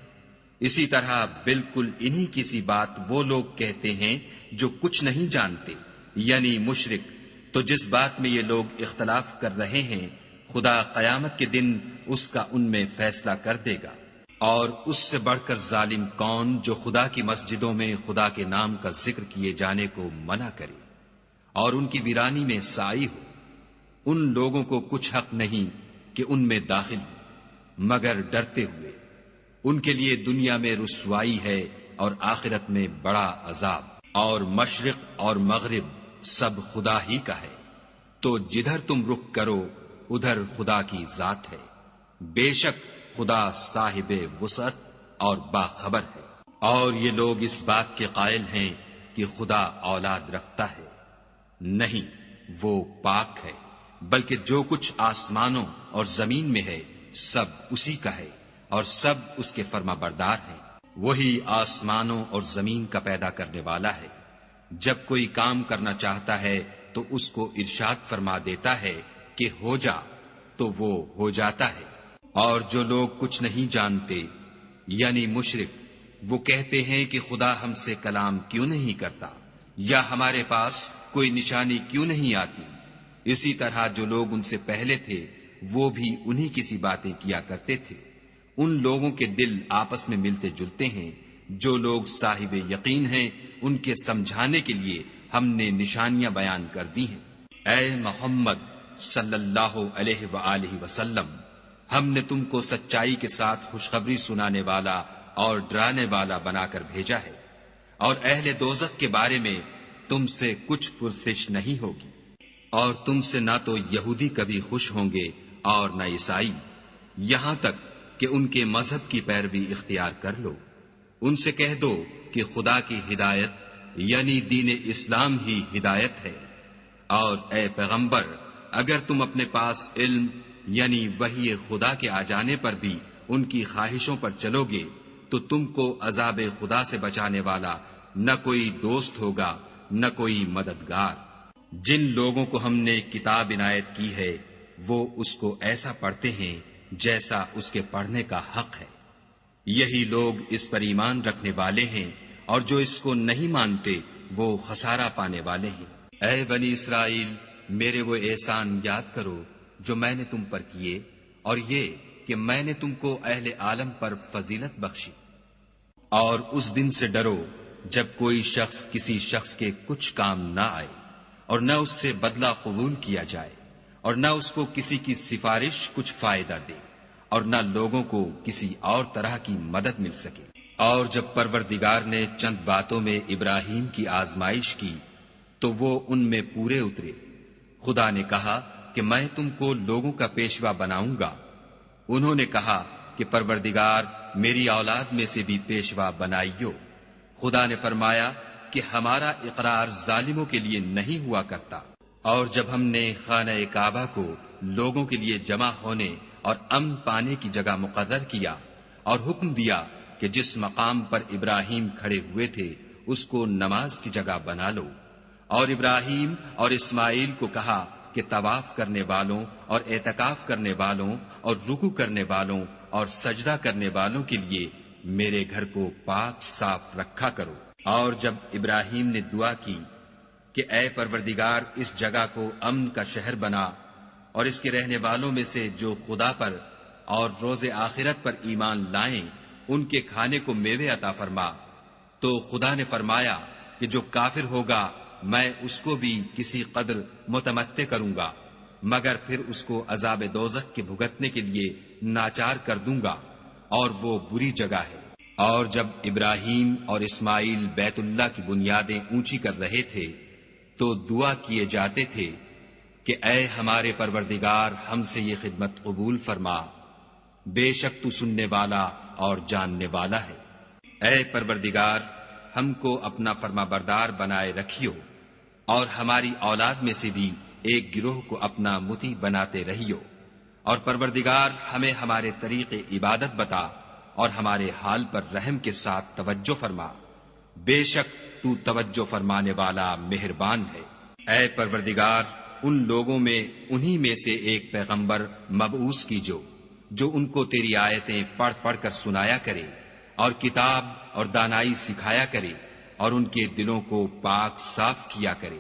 اسی طرح بالکل انہی کی سی بات وہ لوگ کہتے ہیں جو کچھ نہیں جانتے، یعنی مشرک۔ تو جس بات میں یہ لوگ اختلاف کر رہے ہیں خدا قیامت کے دن اس کا ان میں فیصلہ کر دے گا۔ اور اس سے بڑھ کر ظالم کون جو خدا کی مسجدوں میں خدا کے نام کا ذکر کیے جانے کو منع کرے اور ان کی ویرانی میں سائی ہو۔ ان لوگوں کو کچھ حق نہیں کہ ان میں داخل ہو مگر ڈرتے ہوئے۔ ان کے لیے دنیا میں رسوائی ہے اور آخرت میں بڑا عذاب۔ اور مشرق اور مغرب سب خدا ہی کا ہے، تو جدھر تم رخ کرو ادھر خدا کی ذات ہے۔ بے شک خدا صاحب وسعت اور باخبر ہے۔ اور یہ لوگ اس بات کے قائل ہیں کہ خدا اولاد رکھتا ہے، نہیں، وہ پاک ہے، بلکہ جو کچھ آسمانوں اور زمین میں ہے سب اسی کا ہے، اور سب اس کے فرما بردار ہیں۔ وہی آسمانوں اور زمین کا پیدا کرنے والا ہے۔ جب کوئی کام کرنا چاہتا ہے تو اس کو ارشاد فرما دیتا ہے کہ ہو جا، تو وہ ہو جاتا ہے۔ اور جو لوگ کچھ نہیں جانتے یعنی مشرک، وہ کہتے ہیں کہ خدا ہم سے کلام کیوں نہیں کرتا، یا ہمارے پاس کوئی نشانی کیوں نہیں آتی۔ اسی طرح جو لوگ ان سے پہلے تھے وہ بھی انہی کی سی باتیں کیا کرتے تھے۔ ان لوگوں کے دل آپس میں ملتے جلتے ہیں۔ جو لوگ صاحب یقین ہیں ان کے سمجھانے کے لیے ہم نے نشانیاں بیان کر دی ہیں۔ اے محمد صلی اللہ علیہ وآلہ وسلم، ہم نے تم کو سچائی کے ساتھ خوشخبری سنانے والا اور ڈرانے والا بنا کر بھیجا ہے، اور اہل دوزخ کے بارے میں تم سے کچھ پرسش نہیں ہوگی، اور تم سے نہ تو یہودی کبھی خوش ہوں گے اور نہ عیسائی، یہاں تک کہ ان کے مذہب کی پیروی اختیار کر لو۔ ان سے کہہ دو کہ خدا کی ہدایت یعنی دین اسلام ہی ہدایت ہے، اور اے پیغمبر اگر تم اپنے پاس علم یعنی وحی خدا کے آ جانے پر بھی ان کی خواہشوں پر چلو گے تو تم کو عذاب خدا سے بچانے والا نہ کوئی دوست ہوگا نہ کوئی مددگار۔ جن لوگوں کو ہم نے کتاب عنایت کی ہے وہ اس کو ایسا پڑھتے ہیں جیسا اس کے پڑھنے کا حق ہے، یہی لوگ اس پر ایمان رکھنے والے ہیں، اور جو اس کو نہیں مانتے وہ خسارہ پانے والے ہیں۔ اے بنی اسرائیل، میرے وہ احسان یاد کرو جو میں نے تم پر کیے، اور یہ کہ میں نے تم کو اہل عالم پر فضیلت بخشی۔ اور اس دن سے ڈرو جب کوئی شخص کسی شخص کے کچھ کام نہ آئے اور نہ اس سے بدلہ قبول کیا جائے، اور نہ اس کو کسی کی سفارش کچھ فائدہ دے، اور نہ لوگوں کو کسی اور طرح کی مدد مل سکے۔ اور جب پروردگار نے چند باتوں میں ابراہیم کی آزمائش کی تو وہ ان میں پورے اترے۔ خدا نے کہا کہ میں تم کو لوگوں کا پیشوا بناؤں گا۔ انہوں نے کہا کہ پروردگار میری اولاد میں سے بھی پیشوا بنائیو۔ خدا نے فرمایا کہ ہمارا اقرار ظالموں کے لیے نہیں ہوا کرتا۔ اور جب ہم نے خانہ کعبہ کو لوگوں کے لیے جمع ہونے اور امن پانے کی جگہ مقرر کیا اور حکم دیا کہ جس مقام پر ابراہیم کھڑے ہوئے تھے اس کو نماز کی جگہ بنا لو۔ اور ابراہیم اور اسماعیل کو کہا کہ طواف کرنے والوں اور اعتکاف کرنے والوں اور رکوع کرنے والوں اور سجدہ کرنے والوں کے لیے میرے گھر کو پاک صاف رکھا کرو۔ اور جب ابراہیم نے دعا کی کہ اے پروردگار اس جگہ کو امن کا شہر بنا اور اس کے رہنے والوں میں سے جو خدا پر اور روز آخرت پر ایمان لائیں ان کے کھانے کو میوے عطا فرما، تو خدا نے فرمایا کہ جو کافر ہوگا میں اس کو بھی کسی قدر متمتع کروں گا، مگر پھر اس کو عذاب دوزخ کے بھگتنے کے لیے ناچار کر دوں گا، اور وہ بری جگہ ہے۔ اور جب ابراہیم اور اسماعیل بیت اللہ کی بنیادیں اونچی کر رہے تھے تو دعا کیے جاتے تھے کہ اے ہمارے پروردگار ہم سے یہ خدمت قبول فرما، بے شک تو سننے والا اور جاننے والا ہے۔ اے پروردگار ہم کو اپنا فرما بردار بنائے رکھیو، اور ہماری اولاد میں سے بھی ایک گروہ کو اپنا مطیع بناتے رہیو، اور پروردگار ہمیں ہمارے طریق عبادت بتا اور ہمارے حال پر رحم کے ساتھ توجہ فرما، بے شک تو توجہ فرمانے والا مہربان ہے۔ اے پروردگار ان لوگوں میں انہی میں سے ایک پیغمبر مبعوث کیجو جو ان کو تیری آیتیں پڑھ پڑھ کر سنایا کرے اور کتاب اور دانائی سکھایا کرے اور ان کے دلوں کو پاک صاف کیا کرے،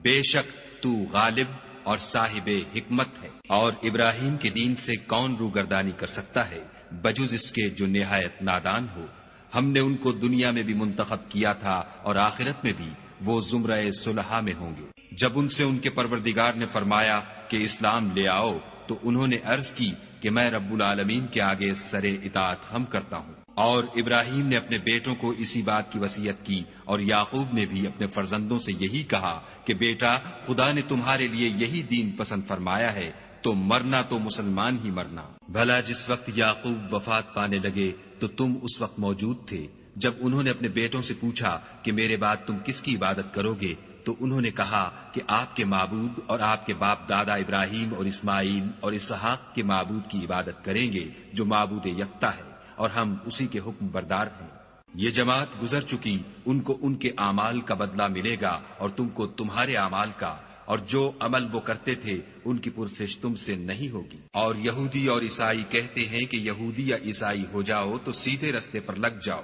بے شک تو غالب اور صاحب حکمت ہے۔ اور ابراہیم کے دین سے کون روگردانی کر سکتا ہے بجز اس کے جو نہایت نادان ہو؟ ہم نے ان کو دنیا میں بھی منتخب کیا تھا اور آخرت میں بھی وہ زمرہ صلحاء میں ہوں گے۔ جب ان سے ان کے پروردگار نے فرمایا کہ اسلام لے آؤ تو انہوں نے عرض کی کہ میں رب العالمین کے آگے سر اطاعت خم کرتا ہوں۔ اور ابراہیم نے اپنے بیٹوں کو اسی بات کی وصیت کی، اور یعقوب نے بھی اپنے فرزندوں سے یہی کہا کہ بیٹا خدا نے تمہارے لیے یہی دین پسند فرمایا ہے، تو مرنا تو مسلمان ہی مرنا۔ بھلا جس وقت یعقوب وفات پانے لگے تو تم اس وقت موجود تھے جب انہوں نے اپنے بیٹوں سے پوچھا کہ میرے بعد تم کس کی عبادت کرو گے، تو انہوں نے کہا کہ آپ کے معبود اور آپ کے باپ دادا ابراہیم اور اسماعیل اور اسحاق کے معبود کی عبادت کریں گے جو معبود یکتا ہے، اور ہم اسی کے حکم بردار ہیں۔ یہ جماعت گزر چکی، ان کو ان کے اعمال کا بدلہ ملے گا اور تم کو تمہارے اعمال کا، اور جو عمل وہ کرتے تھے ان کی پرسش تم سے نہیں ہوگی۔ اور یہودی اور عیسائی کہتے ہیں کہ یہودی یا عیسائی ہو جاؤ تو سیدھے رستے پر لگ جاؤ۔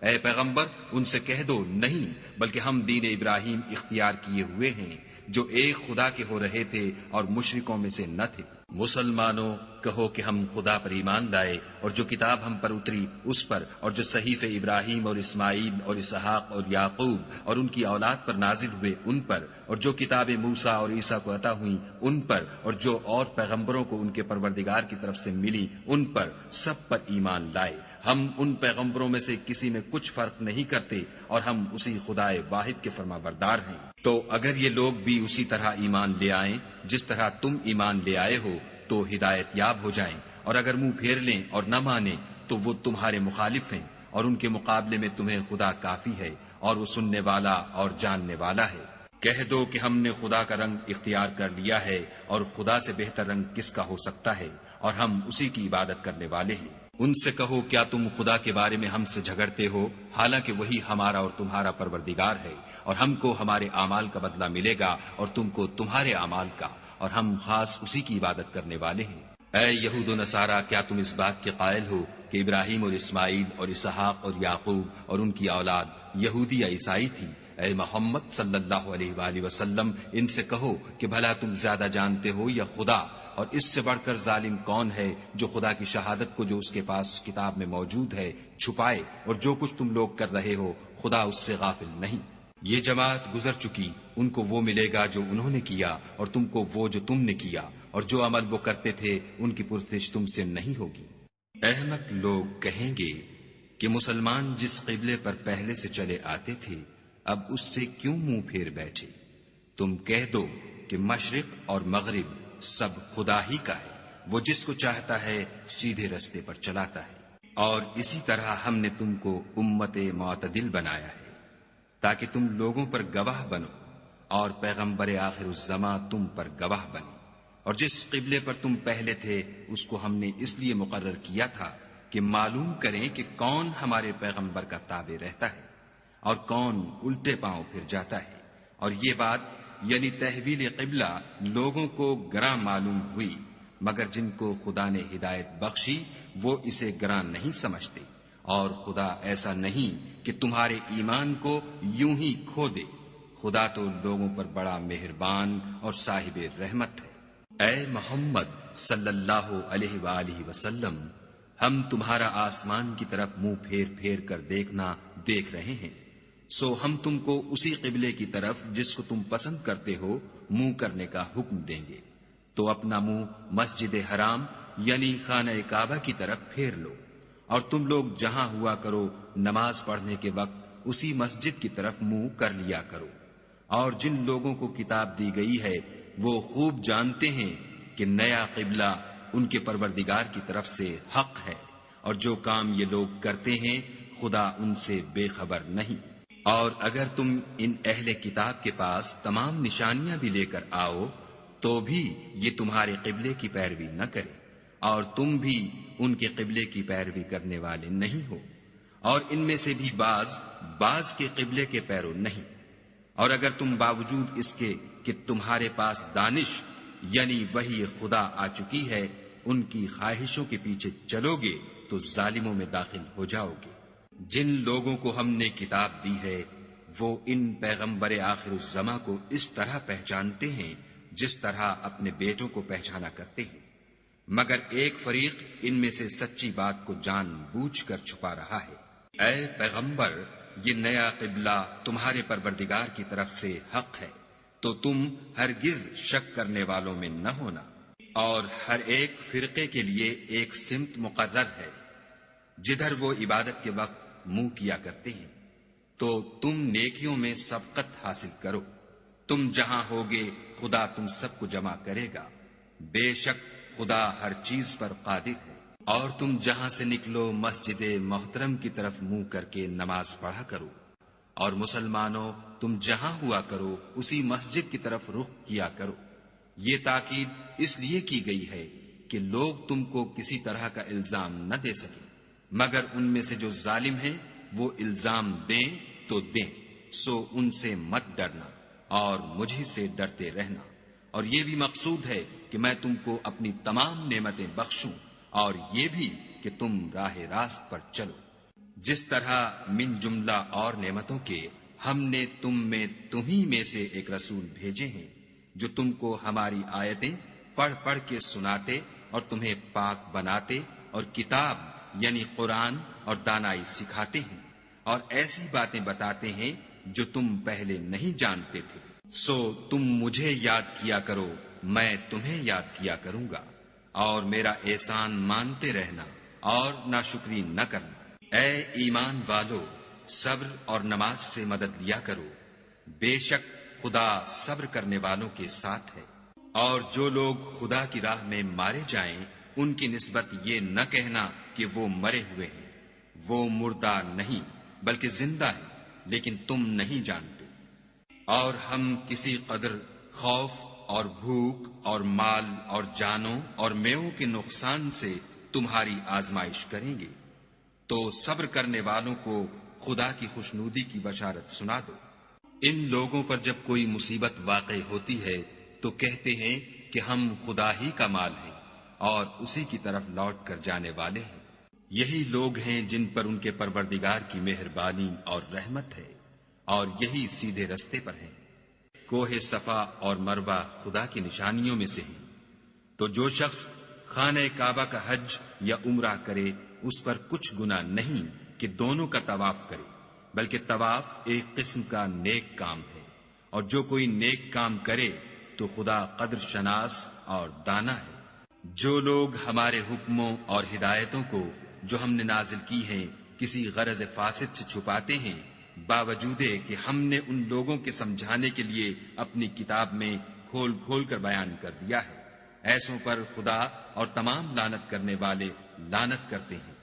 اے پیغمبر ان سے کہہ دو نہیں، بلکہ ہم دین ابراہیم اختیار کیے ہوئے ہیں جو ایک خدا کے ہو رہے تھے اور مشرکوں میں سے نہ تھے۔ مسلمانوں کہو کہ ہم خدا پر ایمان لائے اور جو کتاب ہم پر اتری اس پر، اور جو صحیفے ابراہیم اور اسماعیل اور اسحاق اور یعقوب اور ان کی اولاد پر نازل ہوئے ان پر، اور جو کتابیں موسیٰ اور عیسیٰ کو عطا ہوئیں ان پر، اور جو اور پیغمبروں کو ان کے پروردگار کی طرف سے ملی ان پر، سب پر ایمان لائے۔ ہم ان پیغمبروں میں سے کسی میں کچھ فرق نہیں کرتے، اور ہم اسی خدا واحد کے فرما بردار ہیں۔ تو اگر یہ لوگ بھی اسی طرح ایمان لے آئیں جس طرح تم ایمان لے آئے ہو تو ہدایت یاب ہو جائیں، اور اگر منہ پھیر لیں اور نہ مانیں تو وہ تمہارے مخالف ہیں، اور ان کے مقابلے میں تمہیں خدا کافی ہے، اور وہ سننے والا اور جاننے والا ہے۔ کہہ دو کہ ہم نے خدا کا رنگ اختیار کر لیا ہے، اور خدا سے بہتر رنگ کس کا ہو سکتا ہے، اور ہم اسی کی عبادت کرنے والے ہیں۔ ان سے کہو کیا تم خدا کے بارے میں ہم سے جھگڑتے ہو، حالانکہ وہی ہمارا اور تمہارا پروردگار ہے، اور ہم کو ہمارے اعمال کا بدلہ ملے گا اور تم کو تمہارے اعمال کا، اور ہم خاص اسی کی عبادت کرنے والے ہیں۔ اے یہود و نصارہ کیا تم اس بات کے قائل ہو کہ ابراہیم اور اسماعیل اور اسحاق اور یعقوب اور ان کی اولاد یہودی یا عیسائی تھی؟ اے محمد صلی اللہ علیہ وآلہ وسلم ان سے کہو کہ بھلا تم زیادہ جانتے ہو یا خدا، اور اس سے بڑھ کر ظالم کون ہے جو خدا کی شہادت کو جو اس کے پاس کتاب میں موجود ہے چھپائے، اور جو کچھ تم لوگ کر رہے ہو خدا اس سے غافل نہیں۔ یہ جماعت گزر چکی، ان کو وہ ملے گا جو انہوں نے کیا، اور تم کو وہ جو تم نے کیا، اور جو عمل وہ کرتے تھے ان کی پرسش تم سے نہیں ہوگی۔ احمق لوگ کہیں گے کہ مسلمان جس قبلے پر پہلے سے چلے آتے تھے اب اس سے کیوں منہ پھیر بیٹھے؟ تم کہہ دو کہ مشرق اور مغرب سب خدا ہی کا ہے، وہ جس کو چاہتا ہے سیدھے رستے پر چلاتا ہے۔ اور اسی طرح ہم نے تم کو امت معتدل بنایا ہے تاکہ تم لوگوں پر گواہ بنو، اور پیغمبر آخر الزماں تم پر گواہ بنے۔ اور جس قبلے پر تم پہلے تھے اس کو ہم نے اس لیے مقرر کیا تھا کہ معلوم کریں کہ کون ہمارے پیغمبر کا تابع رہتا ہے، اور کون الٹے پاؤں پھر جاتا ہے۔ اور یہ بات یعنی تحویل قبلہ لوگوں کو گراں معلوم ہوئی، مگر جن کو خدا نے ہدایت بخشی وہ اسے گراں نہیں سمجھتے، اور خدا ایسا نہیں کہ تمہارے ایمان کو یوں ہی کھو دے۔ خدا تو لوگوں پر بڑا مہربان اور صاحب رحمت ہے۔ اے محمد صلی اللہ علیہ وآلہ وسلم، ہم تمہارا آسمان کی طرف منہ پھیر پھیر کر دیکھنا دیکھ رہے ہیں، سو ہم تم کو اسی قبلے کی طرف جس کو تم پسند کرتے ہو منہ کرنے کا حکم دیں گے، تو اپنا منہ مسجد حرام یعنی خانہ کعبہ کی طرف پھیر لو، اور تم لوگ جہاں ہوا کرو نماز پڑھنے کے وقت اسی مسجد کی طرف منہ کر لیا کرو۔ اور جن لوگوں کو کتاب دی گئی ہے وہ خوب جانتے ہیں کہ نیا قبلہ ان کے پروردگار کی طرف سے حق ہے، اور جو کام یہ لوگ کرتے ہیں خدا ان سے بے خبر نہیں۔ اور اگر تم ان اہل کتاب کے پاس تمام نشانیاں بھی لے کر آؤ تو بھی یہ تمہارے قبلے کی پیروی نہ کرے، اور تم بھی ان کے قبلے کی پیروی کرنے والے نہیں ہو، اور ان میں سے بھی بعض کے قبلے کے پیرو نہیں۔ اور اگر تم باوجود اس کے کہ تمہارے پاس دانش یعنی وحی خدا آ چکی ہے ان کی خواہشوں کے پیچھے چلو گے تو ظالموں میں داخل ہو جاؤ گے۔ جن لوگوں کو ہم نے کتاب دی ہے وہ ان پیغمبر آخر الزماں کو اس طرح پہچانتے ہیں جس طرح اپنے بیٹوں کو پہچانا کرتے ہیں، مگر ایک فریق ان میں سے سچی بات کو جان بوجھ کر چھپا رہا ہے۔ اے پیغمبر، یہ نیا قبلہ تمہارے پروردگار کی طرف سے حق ہے، تو تم ہرگز شک کرنے والوں میں نہ ہونا، اور ہر ایک فرقے کے لیے ایک سمت مقرر ہے جدھر وہ عبادت کے وقت منہ کیا کرتے ہیں، تو تم نیکیوں میں سبقت حاصل کرو۔ تم جہاں ہوگے خدا تم سب کو جمع کرے گا، بے شک خدا ہر چیز پر قادر ہے۔ اور تم جہاں سے نکلو مسجد محترم کی طرف منہ کر کے نماز پڑھا کرو، اور مسلمانوں تم جہاں ہوا کرو اسی مسجد کی طرف رخ کیا کرو۔ یہ تاکید اس لیے کی گئی ہے کہ لوگ تم کو کسی طرح کا الزام نہ دے سکیں، مگر ان میں سے جو ظالم ہیں وہ الزام دیں تو دیں، سو ان سے مت ڈرنا اور مجھ سے ڈرتے رہنا۔ اور یہ بھی مقصود ہے کہ میں تم کو اپنی تمام نعمتیں بخشوں، اور یہ بھی کہ تم راہ راست پر چلو۔ جس طرح من جملہ اور نعمتوں کے ہم نے تمہیں میں سے ایک رسول بھیجے ہیں جو تم کو ہماری آیتیں پڑھ پڑھ کے سناتے اور تمہیں پاک بناتے اور کتاب یعنی قرآن اور دانائی سکھاتے ہیں، اور ایسی باتیں بتاتے ہیں جو تم پہلے نہیں جانتے تھے۔ سو تم مجھے یاد کیا کرو، میں تمہیں یاد کیا کروں گا، اور میرا احسان مانتے رہنا اور ناشکری نہ کرنا۔ اے ایمان والو، صبر اور نماز سے مدد لیا کرو، بے شک خدا صبر کرنے والوں کے ساتھ ہے۔ اور جو لوگ خدا کی راہ میں مارے جائیں ان کی نسبت یہ نہ کہنا کہ وہ مرے ہوئے ہیں، وہ مردہ نہیں بلکہ زندہ ہیں، لیکن تم نہیں جانتے۔ اور ہم کسی قدر خوف اور بھوک اور مال اور جانوں اور میووں کے نقصان سے تمہاری آزمائش کریں گے، تو صبر کرنے والوں کو خدا کی خوشنودی کی بشارت سنا دو۔ ان لوگوں پر جب کوئی مصیبت واقع ہوتی ہے تو کہتے ہیں کہ ہم خدا ہی کا مال ہیں اور اسی کی طرف لوٹ کر جانے والے ہیں۔ یہی لوگ ہیں جن پر ان کے پروردگار کی مہربانی اور رحمت ہے، اور یہی سیدھے رستے پر ہیں۔ کوہ صفا اور مروہ خدا کی نشانیوں میں سے ہیں، تو جو شخص خانہ کعبہ کا حج یا عمرہ کرے اس پر کچھ گناہ نہیں کہ دونوں کا طواف کرے، بلکہ طواف ایک قسم کا نیک کام ہے، اور جو کوئی نیک کام کرے تو خدا قدر شناس اور دانا ہے۔ جو لوگ ہمارے حکموں اور ہدایتوں کو جو ہم نے نازل کی ہیں کسی غرض فاسد سے چھپاتے ہیں، باوجود کہ ہم نے ان لوگوں کے سمجھانے کے لیے اپنی کتاب میں کھول کھول کر بیان کر دیا ہے، ایسوں پر خدا اور تمام لعنت کرنے والے لعنت کرتے ہیں۔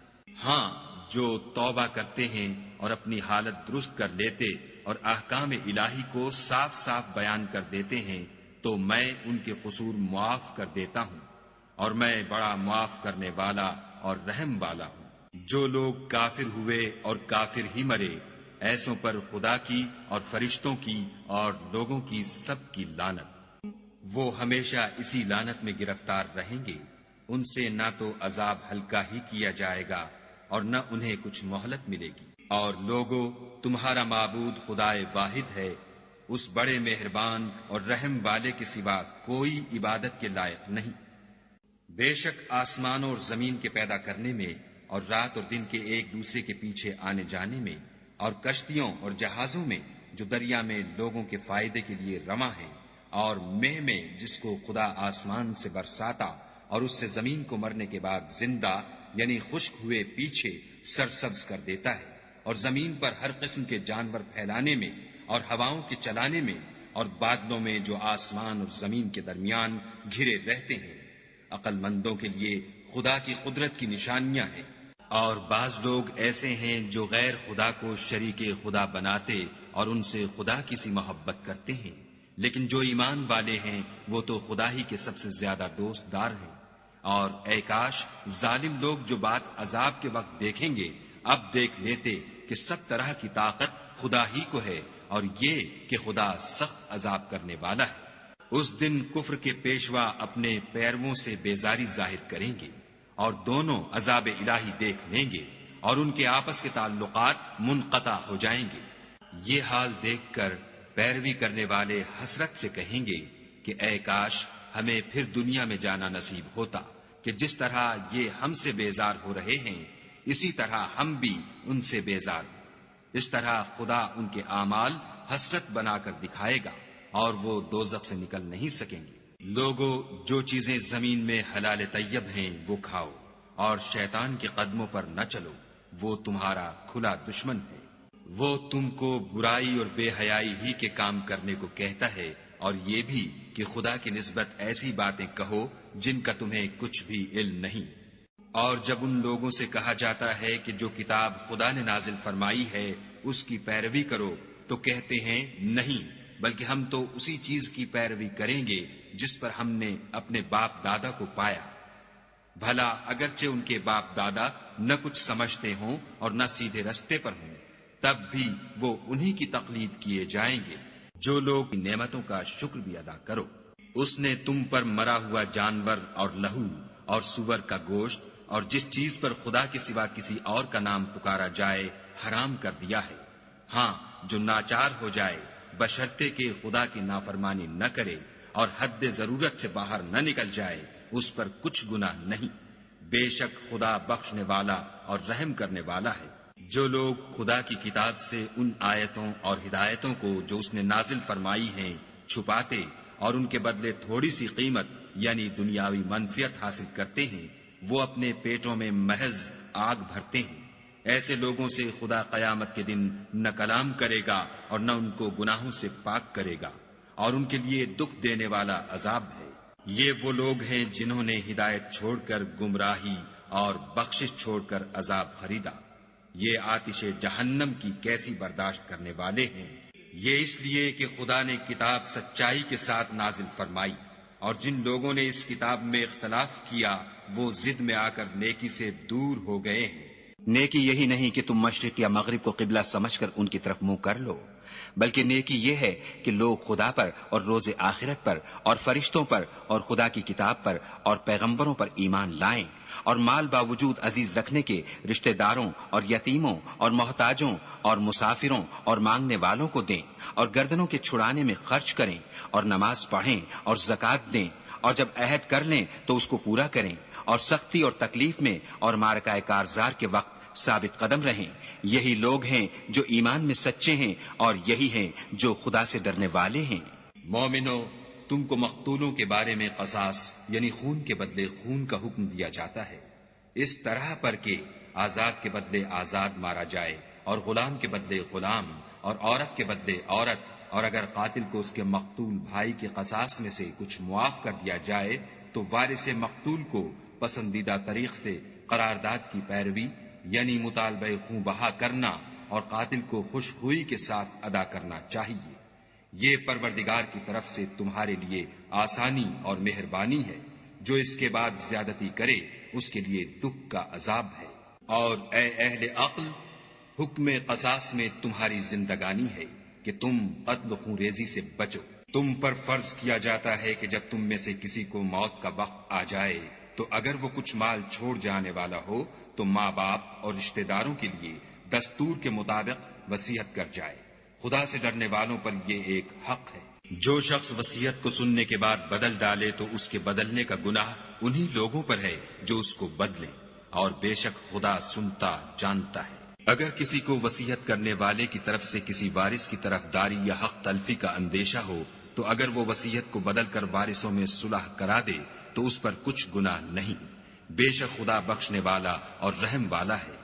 ہاں، جو توبہ کرتے ہیں اور اپنی حالت درست کر لیتے اور احکام الہی کو صاف صاف بیان کر دیتے ہیں تو میں ان کے قصور معاف کر دیتا ہوں، اور میں بڑا معاف کرنے والا اور رحم والا ہوں۔ جو لوگ کافر ہوئے اور کافر ہی مرے، ایسوں پر خدا کی اور فرشتوں کی اور لوگوں کی سب کی لعنت۔ وہ ہمیشہ اسی لعنت میں گرفتار رہیں گے، ان سے نہ تو عذاب ہلکا ہی کیا جائے گا اور نہ انہیں کچھ مہلت ملے گی۔ اور لوگو، تمہارا معبود خدائے واحد ہے، اس بڑے مہربان اور رحم والے کے سوا کوئی عبادت کے لائق نہیں۔ بے شک آسمانوں اور زمین کے پیدا کرنے میں اور رات اور دن کے ایک دوسرے کے پیچھے آنے جانے میں اور کشتیوں اور جہازوں میں جو دریا میں لوگوں کے فائدے کے لیے رواں ہیں، اور مہ میں جس کو خدا آسمان سے برساتا اور اس سے زمین کو مرنے کے بعد زندہ یعنی خشک ہوئے پیچھے سرسبز کر دیتا ہے، اور زمین پر ہر قسم کے جانور پھیلانے میں اور ہواؤں کے چلانے میں اور بادلوں میں جو آسمان اور زمین کے درمیان گھرے رہتے ہیں، عقل مندوں کے لیے خدا کی قدرت کی نشانیاں ہیں۔ اور بعض لوگ ایسے ہیں جو غیر خدا کو شریک خدا بناتے اور ان سے خدا کی سی محبت کرتے ہیں، لیکن جو ایمان والے ہیں وہ تو خدا ہی کے سب سے زیادہ دوست دار ہیں۔ اور اے کاش ظالم لوگ جو بات عذاب کے وقت دیکھیں گے اب دیکھ لیتے کہ سب طرح کی طاقت خدا ہی کو ہے، اور یہ کہ خدا سخت عذاب کرنے والا ہے۔ اس دن کفر کے پیشوا اپنے پیرووں سے بیزاری ظاہر کریں گے اور دونوں عذاب الہی دیکھ لیں گے اور ان کے آپس کے تعلقات منقطع ہو جائیں گے۔ یہ حال دیکھ کر پیروی کرنے والے حسرت سے کہیں گے کہ اے کاش ہمیں پھر دنیا میں جانا نصیب ہوتا کہ جس طرح یہ ہم سے بیزار ہو رہے ہیں اسی طرح ہم بھی ان سے بیزار ہوں۔ اس طرح خدا ان کے اعمال حسرت بنا کر دکھائے گا اور وہ دوزخ سے نکل نہیں سکیں گے۔ لوگو، جو چیزیں زمین میں حلال طیب ہیں وہ کھاؤ اور شیطان کے قدموں پر نہ چلو، وہ تمہارا کھلا دشمن ہے۔ وہ تم کو برائی اور بے حیائی ہی کے کام کرنے کو کہتا ہے، اور یہ بھی کہ خدا کی نسبت ایسی باتیں کہو جن کا تمہیں کچھ بھی علم نہیں۔ اور جب ان لوگوں سے کہا جاتا ہے کہ جو کتاب خدا نے نازل فرمائی ہے اس کی پیروی کرو تو کہتے ہیں نہیں، بلکہ ہم تو اسی چیز کی پیروی کریں گے جس پر ہم نے اپنے باپ دادا کو پایا۔ بھلا اگرچہ ان کے باپ دادا نہ کچھ سمجھتے ہوں اور نہ سیدھے رستے پر ہوں، تب بھی وہ انہی کی تقلید کیے جائیں گے۔ جو لوگ نعمتوں کا شکر بھی ادا کرو۔ اس نے تم پر مرا ہوا جانور اور لہو اور سور کا گوشت اور جس چیز پر خدا کے سوا کسی اور کا نام پکارا جائے حرام کر دیا ہے۔ ہاں، جو ناچار ہو جائے بشرطے کہ خدا کی نافرمانی نہ کرے اور حد ضرورت سے باہر نہ نکل جائے، اس پر کچھ گناہ نہیں۔ بے شک خدا بخشنے والا اور رحم کرنے والا ہے۔ جو لوگ خدا کی کتاب سے ان آیتوں اور ہدایتوں کو جو اس نے نازل فرمائی ہیں چھپاتے اور ان کے بدلے تھوڑی سی قیمت یعنی دنیاوی منفعت حاصل کرتے ہیں، وہ اپنے پیٹوں میں محض آگ بھرتے ہیں۔ ایسے لوگوں سے خدا قیامت کے دن نہ کلام کرے گا اور نہ ان کو گناہوں سے پاک کرے گا، اور ان کے لیے دکھ دینے والا عذاب ہے۔ یہ وہ لوگ ہیں جنہوں نے ہدایت چھوڑ کر گمراہی اور بخشش چھوڑ کر عذاب خریدا۔ یہ آتش جہنم کی کیسی برداشت کرنے والے ہیں۔ یہ اس لیے کہ خدا نے کتاب سچائی کے ساتھ نازل فرمائی، اور جن لوگوں نے اس کتاب میں اختلاف کیا وہ ضد میں آ کر نیکی سے دور ہو گئے ہیں۔ نیکی یہی نہیں کہ تم مشرق یا مغرب کو قبلہ سمجھ کر ان کی طرف منہ کر لو، بلکہ نیکی یہ ہے کہ لوگ خدا پر اور روز آخرت پر اور فرشتوں پر اور خدا کی کتاب پر اور پیغمبروں پر ایمان لائیں، اور مال باوجود عزیز رکھنے کے رشتہ داروں اور یتیموں اور محتاجوں اور مسافروں اور مانگنے والوں کو دیں، اور گردنوں کے چھڑانے میں خرچ کریں، اور نماز پڑھیں اور زکوٰۃ دیں، اور جب عہد کر لیں تو اس کو پورا کریں، اور سختی اور تکلیف میں اور معرکہ کارزار کے وقت ثابت قدم رہیں۔ یہی لوگ ہیں جو ایمان میں سچے ہیں، اور یہی ہیں جو خدا سے ڈرنے والے ہیں۔ مومنو، تم کو مقتولوں کے بارے میں قصاص یعنی خون کے بدلے خون کا حکم دیا جاتا ہے، اس طرح پر کہ آزاد کے بدلے آزاد مارا جائے اور غلام کے بدلے غلام اور عورت کے بدلے عورت، اور اگر قاتل کو اس کے مقتول بھائی کے قصاص میں سے کچھ معاف کر دیا جائے تو وارث مقتول کو پسندیدہ طریق سے قرارداد کی پیروی یعنی مطالبہ خون بہا کرنا اور قاتل کو خوش ہوئی کے ساتھ ادا کرنا چاہیے۔ یہ پروردگار کی طرف سے تمہارے لیے آسانی اور مہربانی ہے۔ جو اس کے بعد زیادتی کرے اس کے لیے دکھ کا عذاب ہے۔ اور اے اہل عقل، حکم قصاص میں تمہاری زندگانی ہے کہ تم قتل خون ریزی سے بچو۔ تم پر فرض کیا جاتا ہے کہ جب تم میں سے کسی کو موت کا وقت آ جائے تو اگر وہ کچھ مال چھوڑ جانے والا ہو تو ماں باپ اور رشتہ داروں کے لیے دستور کے مطابق وصیت کر جائے۔ خدا سے ڈرنے والوں پر یہ ایک حق ہے۔ جو شخص وصیت کو سننے کے بعد بدل ڈالے تو اس کے بدلنے کا گناہ انہی لوگوں پر ہے جو اس کو بدلیں، اور بے شک خدا سنتا جانتا ہے۔ اگر کسی کو وصیت کرنے والے کی طرف سے کسی وارث کی طرف داری یا حق تلفی کا اندیشہ ہو تو اگر وہ وصیت کو بدل کر وارثوں میں صلح کرا دے تو اس پر کچھ گناہ نہیں، بے شک خدا بخشنے والا اور رحم والا ہے۔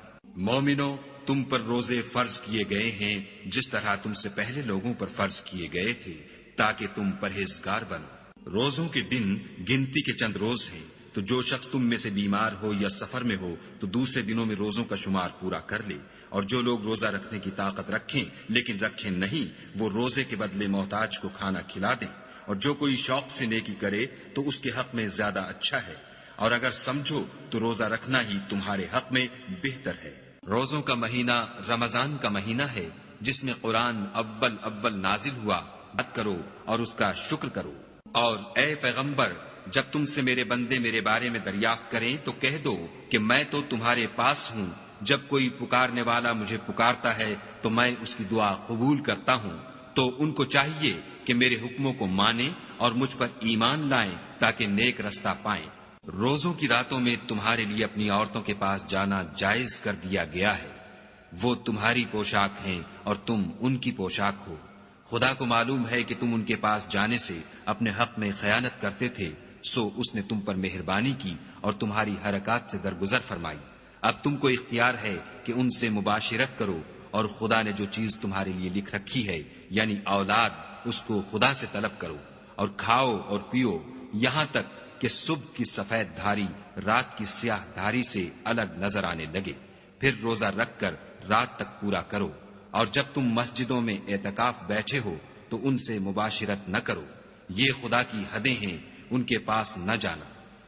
مومنو، تم پر روزے فرض کیے گئے ہیں جس طرح تم سے پہلے لوگوں پر فرض کیے گئے تھے تاکہ تم پرہیزگار بنو۔ روزوں کے دن گنتی کے چند روز ہیں، تو جو شخص تم میں سے بیمار ہو یا سفر میں ہو تو دوسرے دنوں میں روزوں کا شمار پورا کر لے، اور جو لوگ روزہ رکھنے کی طاقت رکھیں لیکن رکھیں نہیں وہ روزے کے بدلے محتاج کو کھانا کھلا دیں، اور جو کوئی شوق سے نیکی کرے تو اس کے حق میں زیادہ اچھا ہے، اور اگر سمجھو تو روزہ رکھنا ہی تمہارے حق میں بہتر ہے۔ روزوں کا مہینہ رمضان کا مہینہ ہے جس میں قرآن اول نازل ہوا، بات کرو اور اس کا شکر کرو۔ اور اے پیغمبر، جب تم سے میرے بندے میرے بارے میں دریافت کریں تو کہہ دو کہ میں تو تمہارے پاس ہوں، جب کوئی پکارنے والا مجھے پکارتا ہے تو میں اس کی دعا قبول کرتا ہوں، تو ان کو چاہیے کہ میرے حکموں کو مانیں اور مجھ پر ایمان لائیں تاکہ نیک رستہ پائیں۔ روزوں کی راتوں میں تمہارے لیے اپنی عورتوں کے پاس جانا جائز کر دیا گیا ہے، وہ تمہاری پوشاک ہیں اور تم ان کی پوشاک ہو۔ خدا کو معلوم ہے کہ تم ان کے پاس جانے سے اپنے حق میں خیانت کرتے تھے، سو اس نے تم پر مہربانی کی اور تمہاری حرکات سے درگزر فرمائی۔ اب تم کو اختیار ہے کہ ان سے مباشرت کرو، اور خدا نے جو چیز تمہارے لیے لکھ رکھی ہے یعنی اولاد، اس کو خدا سے طلب کرو، اور کھاؤ اور پیو یہاں تک کہ صبح کی سفید دھاری رات کی سیاہ دھاری سے الگ نظر آنے لگے، پھر روزہ رکھ کر رات تک پورا کرو، اور جب تم مسجدوں میں اعتکاف بیٹھے ہو تو ان سے مباشرت نہ کرو، یہ خدا کی حدیں ہیں، ان کے پاس نہ جانا۔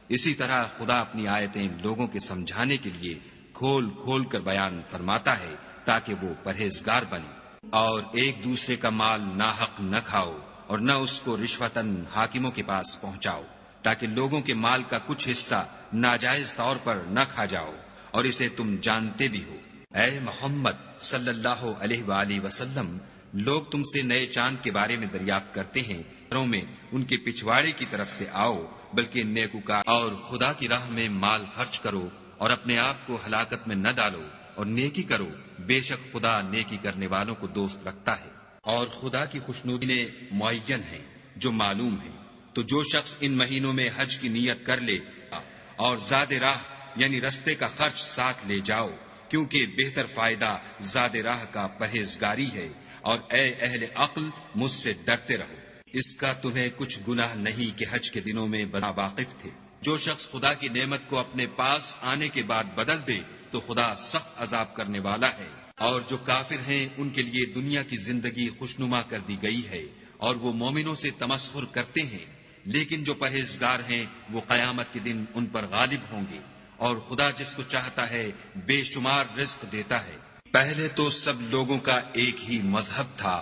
اسی طرح خدا اپنی آیتیں لوگوں کے سمجھانے کے لیے کھول کھول کر بیان فرماتا ہے تاکہ وہ پرہیزگار بنے۔ اور ایک دوسرے کا مال ناحق نہ کھاؤ اور نہ اس کو رشوتاً حاکموں کے پاس پہنچاؤ، تاکہ لوگوں کے مال کا کچھ حصہ ناجائز طور پر نہ کھا جاؤ، اور اسے تم جانتے بھی ہو۔ اے محمد صلی اللہ علیہ وآلہ وسلم، لوگ تم سے نئے چاند کے بارے میں دریافت کرتے ہیں، گھروں میں ان کے پچھواڑے کی طرف سے آؤ، بلکہ نیکوکار اور خدا کی راہ میں مال خرچ کرو اور اپنے آپ کو ہلاکت میں نہ ڈالو، اور نیکی کرو، بے شک خدا نیکی کرنے والوں کو دوست رکھتا ہے۔ اور خدا کی خوشنودی معین ہے جو معلوم ہے، تو جو شخص ان مہینوں میں حج کی نیت کر لے اور زاد راہ یعنی رستے کا خرچ ساتھ لے جاؤ، کیونکہ بہتر فائدہ زاد راہ کا پرہیزگاری ہے، اور اے اہل عقل مجھ سے ڈرتے رہو۔ اس کا تمہیں کچھ گناہ نہیں کہ حج کے دنوں میں بنا واقف تھے۔ جو شخص خدا کی نعمت کو اپنے پاس آنے کے بعد بدل دے تو خدا سخت عذاب کرنے والا ہے۔ اور جو کافر ہیں ان کے لیے دنیا کی زندگی خوشنما کر دی گئی ہے، اور وہ مومنوں سے تمسخر کرتے ہیں، لیکن جو پرہیزگار ہیں وہ قیامت کے دن ان پر غالب ہوں گے، اور خدا جس کو چاہتا ہے بے شمار رزق دیتا ہے۔ پہلے تو سب لوگوں کا ایک ہی مذہب تھا،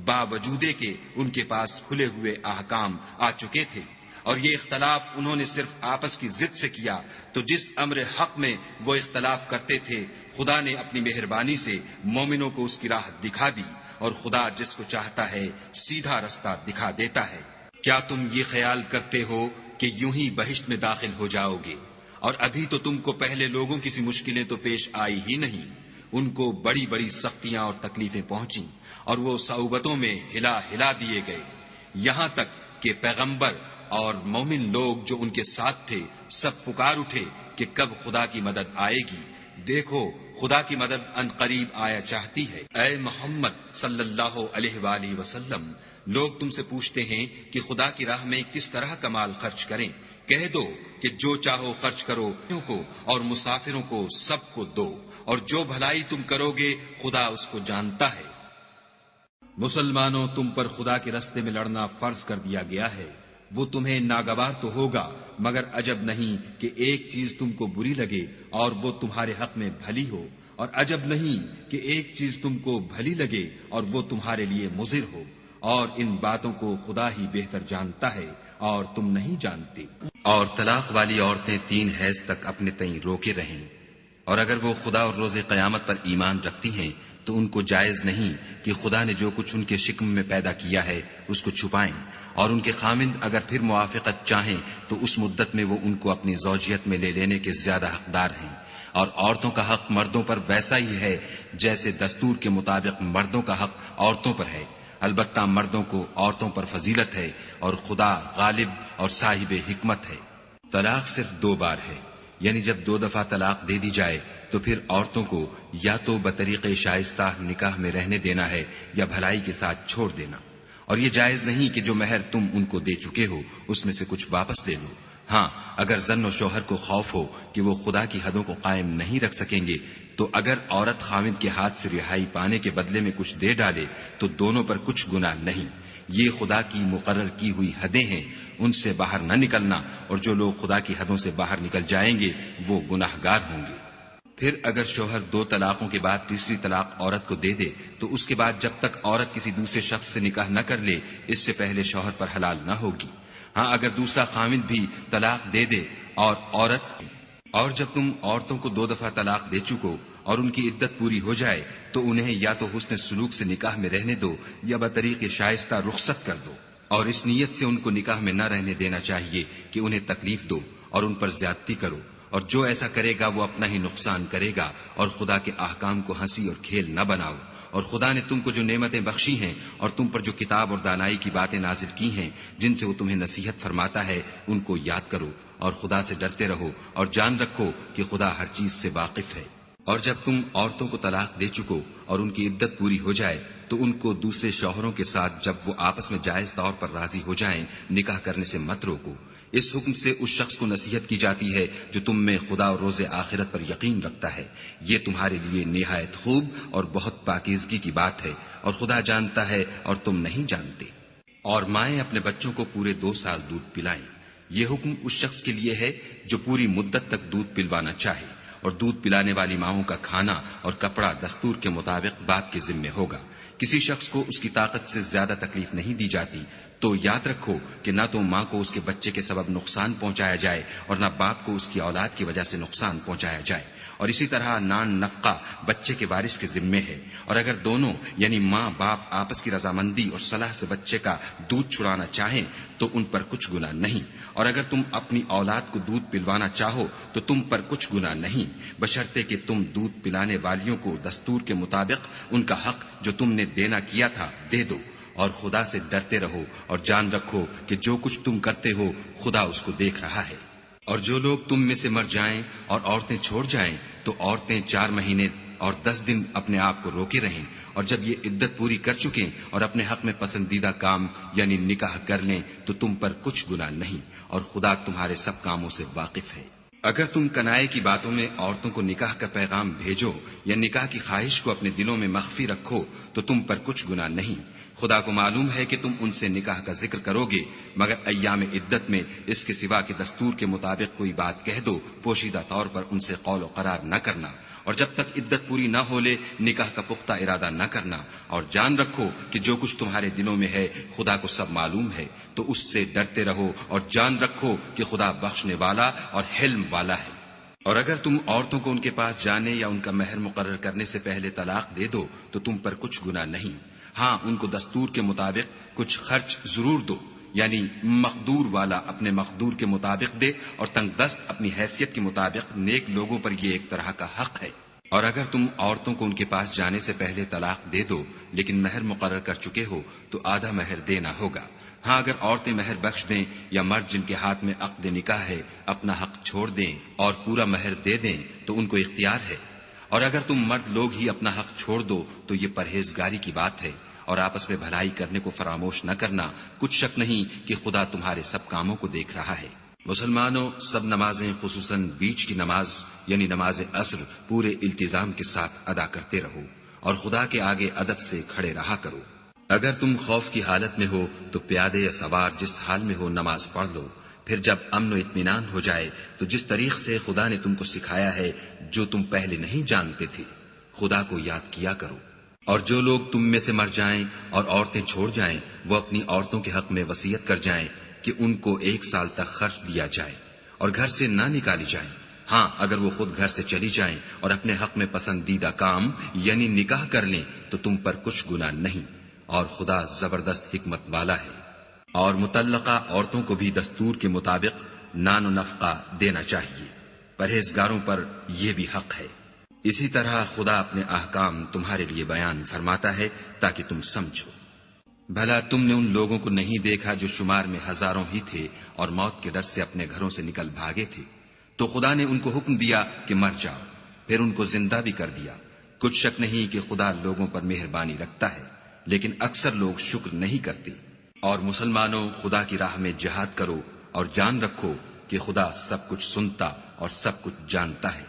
باوجود کہ ان کے پاس کھلے ہوئے احکام آ چکے تھے، اور یہ اختلاف انہوں نے صرف آپس کی ضد سے کیا، تو جس امر حق میں وہ اختلاف کرتے تھے خدا نے اپنی مہربانی سے مومنوں کو اس کی راہ دکھا دی، اور خدا جس کو چاہتا ہے سیدھا رستہ دکھا دیتا ہے۔ کیا تم یہ خیال کرتے ہو کہ یوں ہی بہشت میں داخل ہو جاؤ گے؟ اور ابھی تو تم کو پہلے لوگوں کی سی مشکلیں تو پیش آئی ہی نہیں، ان کو بڑی بڑی سختیاں اور تکلیفیں پہنچیں، اور وہ صعوبتوں میں ہلا ہلا دیے گئے، یہاں تک کہ پیغمبر اور مومن لوگ جو ان کے ساتھ تھے سب پکار اٹھے کہ کب خدا کی مدد آئے گی۔ دیکھو خدا کی مدد ان قریب آیا چاہتی ہے۔ اے محمد صلی اللہ علیہ وآلہ وسلم، لوگ تم سے پوچھتے ہیں کہ خدا کی راہ میں کس طرح کا مال خرچ کریں، کہہ دو کہ جو چاہو خرچ کرو کو اور مسافروں کو سب کو دو، اور جو بھلائی تم کرو گے خدا اس کو جانتا ہے۔ مسلمانوں، تم پر خدا کے رستے میں لڑنا فرض کر دیا گیا ہے، وہ تمہیں ناگوار تو ہوگا، مگر عجب نہیں کہ ایک چیز تم کو بری لگے اور وہ تمہارے حق میں بھلی ہو، اور عجب نہیں کہ ایک چیز تم کو بھلی لگے اور وہ تمہارے لیے مضر ہو، اور ان باتوں کو خدا ہی بہتر جانتا ہے اور تم نہیں جانتے۔ اور طلاق والی عورتیں 3 حیض تک اپنے تئیں روکے رہیں، اور اگر وہ خدا اور روز قیامت پر ایمان رکھتی ہیں تو ان کو جائز نہیں کہ خدا نے جو کچھ ان کے شکم میں پیدا کیا ہے اس کو چھپائیں، اور ان کے خامند اگر پھر موافقت چاہیں تو اس مدت میں وہ ان کو اپنی زوجیت میں لے لینے کے زیادہ حقدار ہیں۔ اور عورتوں کا حق مردوں پر ویسا ہی ہے جیسے دستور کے مطابق مردوں کا حق عورتوں پر ہے، البتہ مردوں کو عورتوں پر فضیلت ہے، اور خدا غالب اور صاحب حکمت ہے۔ طلاق صرف 2 بار ہے، یعنی جب 2 دفعہ طلاق دے دی جائے تو پھر عورتوں کو یا تو بطریق شائستہ نکاح میں رہنے دینا ہے یا بھلائی کے ساتھ چھوڑ دینا، اور یہ جائز نہیں کہ جو مہر تم ان کو دے چکے ہو اس میں سے کچھ واپس لے لو۔ ہاں، اگر زن و شوہر کو خوف ہو کہ وہ خدا کی حدوں کو قائم نہیں رکھ سکیں گے تو اگر عورت خاوند کے ہاتھ سے رہائی پانے کے بدلے میں کچھ دے ڈالے تو دونوں پر کچھ گناہ نہیں۔ یہ خدا کی مقرر کی ہوئی حدیں ہیں، ان سے باہر نہ نکلنا، اور جو لوگ خدا کی حدوں سے باہر نکل جائیں گے وہ گناہگار ہوں گے۔ پھر اگر شوہر 2 طلاقوں کے بعد تیسری طلاق عورت کو دے دے تو اس کے بعد جب تک عورت کسی دوسرے شخص سے نکاح نہ کر لے اس سے پہلے شوہر پر حلال نہ ہوگی۔ ہاں، اگر دوسرا خاوند بھی طلاق دے دے اور جب تم عورتوں کو 2 دفعہ طلاق دے چکو اور ان کی عدت پوری ہو جائے تو انہیں یا تو حسن سلوک سے نکاح میں رہنے دو یا بطریق شائستہ رخصت کر دو، اور اس نیت سے ان کو نکاح میں نہ رہنے دینا چاہیے کہ انہیں تکلیف دو اور ان پر زیادتی کرو، اور جو ایسا کرے گا وہ اپنا ہی نقصان کرے گا، اور خدا کے احکام کو ہنسی اور کھیل نہ بناؤ۔ اور خدا نے تم کو جو نعمتیں بخشی ہیں اور تم پر جو کتاب اور دانائی کی باتیں نازل کی ہیں جن سے وہ تمہیں نصیحت فرماتا ہے ان کو یاد کرو، اور خدا سے ڈرتے رہو، اور جان رکھو کہ خدا ہر چیز سے واقف ہے۔ اور جب تم عورتوں کو طلاق دے چکو اور ان کی عدت پوری ہو جائے تو ان کو دوسرے شوہروں کے ساتھ جب وہ آپس میں جائز طور پر راضی ہو جائیں نکاح کرنے سے مت روکو۔ اس حکم سے اس شخص کو نصیحت کی جاتی ہے جو تم میں خدا اور روز آخرت پر یقین رکھتا ہے، یہ تمہارے لیے نہایت خوب اور بہت پاکیزگی کی بات ہے، اور خدا جانتا ہے اور تم نہیں جانتے۔ اور مائیں اپنے بچوں کو پورے 2 سال دودھ پلائیں، یہ حکم اس شخص کے لیے ہے جو پوری مدت تک دودھ پلوانا چاہے، اور دودھ پلانے والی ماؤں کا کھانا اور کپڑا دستور کے مطابق باپ کے ذمے ہوگا۔ کسی شخص کو اس کی طاقت سے زیادہ تکلیف نہیں دی جاتی، تو یاد رکھو کہ نہ تو ماں کو اس کے بچے کے سبب نقصان پہنچایا جائے اور نہ باپ کو اس کی اولاد کی وجہ سے نقصان پہنچایا جائے، اور اسی طرح نان نفقہ بچے کے وارث کے ذمے ہے، اور اگر دونوں یعنی ماں باپ آپس کی رضامندی اور صلاح سے بچے کا دودھ چھڑانا چاہیں تو ان پر کچھ گناہ نہیں، اور اگر تم اپنی اولاد کو دودھ پلوانا چاہو تو تم پر کچھ گناہ نہیں، بشرطے کہ تم دودھ پلانے والیوں کو دستور کے مطابق ان کا حق جو تم نے دینا کیا تھا دے دو، اور خدا سے ڈرتے رہو اور جان رکھو کہ جو کچھ تم کرتے ہو خدا اس کو دیکھ رہا ہے۔ اور جو لوگ تم میں سے مر جائیں اور عورتیں چھوڑ جائیں تو عورتیں 4 مہینے اور 10 دن اپنے آپ کو روکے رہیں، اور جب یہ عدت پوری کر چکیں اور اپنے حق میں پسندیدہ کام یعنی نکاح کر لیں تو تم پر کچھ گناہ نہیں، اور خدا تمہارے سب کاموں سے واقف ہے۔ اگر تم کنائے کی باتوں میں عورتوں کو نکاح کا پیغام بھیجو یا نکاح کی خواہش کو اپنے دلوں میں مخفی رکھو تو تم پر کچھ گناہ نہیں، خدا کو معلوم ہے کہ تم ان سے نکاح کا ذکر کرو گے، مگر ایام عدت میں اس کے سوا کہ دستور کے مطابق کوئی بات کہہ دو، پوشیدہ طور پر ان سے قول و قرار نہ کرنا، اور جب تک عدت پوری نہ ہو لے نکاح کا پختہ ارادہ نہ کرنا، اور جان رکھو کہ جو کچھ تمہارے دلوں میں ہے خدا کو سب معلوم ہے، تو اس سے ڈرتے رہو اور جان رکھو کہ خدا بخشنے والا اور حلم والا ہے۔ اور اگر تم عورتوں کو ان کے پاس جانے یا ان کا مہر مقرر کرنے سے پہلے طلاق دے دو تو تم پر کچھ گناہ نہیں، ہاں ان کو دستور کے مطابق کچھ خرچ ضرور دو، یعنی مقدور والا اپنے مقدور کے مطابق دے اور تنگ دست اپنی حیثیت کے مطابق، نیک لوگوں پر یہ ایک طرح کا حق ہے۔ اور اگر تم عورتوں کو ان کے پاس جانے سے پہلے طلاق دے دو لیکن مہر مقرر کر چکے ہو تو آدھا مہر دینا ہوگا۔ ہاں اگر عورتیں مہر بخش دیں یا مرد جن کے ہاتھ میں عقد نکاح ہے اپنا حق چھوڑ دیں اور پورا مہر دے دیں تو ان کو اختیار ہے، اور اگر تم مرد لوگ ہی اپنا حق چھوڑ دو تو یہ پرہیزگاری کی بات ہے، اور آپس میں بھلائی کرنے کو فراموش نہ کرنا، کچھ شک نہیں کہ خدا تمہارے سب کاموں کو دیکھ رہا ہے۔ مسلمانوں، سب نمازیں خصوصاً بیچ کی نماز یعنی نماز عصر پورے التزام کے ساتھ ادا کرتے رہو اور خدا کے آگے ادب سے کھڑے رہا کرو۔ اگر تم خوف کی حالت میں ہو تو پیادے یا سوار جس حال میں ہو نماز پڑھ لو، پھر جب امن و اطمینان ہو جائے تو جس طریق سے خدا نے تم کو سکھایا ہے جو تم پہلے نہیں جانتے تھے خدا کو یاد کیا کرو۔ اور جو لوگ تم میں سے مر جائیں اور عورتیں چھوڑ جائیں، وہ اپنی عورتوں کے حق میں وصیت کر جائیں کہ ان کو 1 سال تک خرچ دیا جائے اور گھر سے نہ نکالی جائیں۔ ہاں، اگر وہ خود گھر سے چلی جائیں اور اپنے حق میں پسندیدہ کام یعنی نکاح کر لیں تو تم پر کچھ گناہ نہیں، اور خدا زبردست حکمت والا ہے۔ اور مطلقہ عورتوں کو بھی دستور کے مطابق نان و نفقہ دینا چاہیے، پرہیزگاروں پر یہ بھی حق ہے۔ اسی طرح خدا اپنے احکام تمہارے لیے بیان فرماتا ہے تاکہ تم سمجھو۔ بھلا تم نے ان لوگوں کو نہیں دیکھا جو شمار میں ہزاروں ہی تھے اور موت کے ڈر سے اپنے گھروں سے نکل بھاگے تھے، تو خدا نے ان کو حکم دیا کہ مر جاؤ، پھر ان کو زندہ بھی کر دیا۔ کچھ شک نہیں کہ خدا لوگوں پر مہربانی رکھتا ہے، لیکن اکثر لوگ شکر نہیں کرتے۔ اور مسلمانوں، خدا کی راہ میں جہاد کرو اور جان رکھو کہ خدا سب کچھ سنتا اور سب کچھ جانتا ہے۔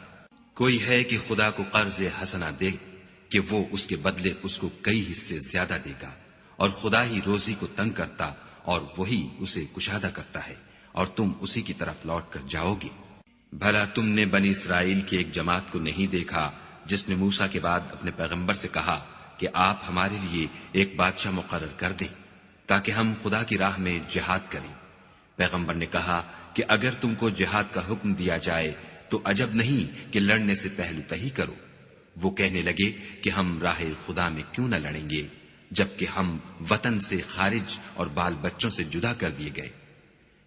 کوئی ہے کہ خدا کو قرض حسنہ دے کہ وہ اس کے بدلے اس کو کئی حصے زیادہ دے گا، اور خدا ہی روزی کو تنگ کرتا اور وہی اسے کشادہ کرتا ہے، اور تم اسی کی طرف لوٹ کر جاؤ گے۔ بھلا تم نے بنی اسرائیل کی ایک جماعت کو نہیں دیکھا جس نے موسیٰ کے بعد اپنے پیغمبر سے کہا کہ آپ ہمارے لیے ایک بادشاہ مقرر کر دیں تاکہ ہم خدا کی راہ میں جہاد کریں؟ پیغمبر نے کہا کہ اگر تم کو جہاد کا حکم دیا جائے تو عجب نہیں کہ لڑنے سے پہلو تہی کرو۔ وہ کہنے لگے کہ ہم راہ خدا میں کیوں نہ لڑیں گے جبکہ ہم وطن سے خارج اور بال بچوں سے جدا کر دیے گئے۔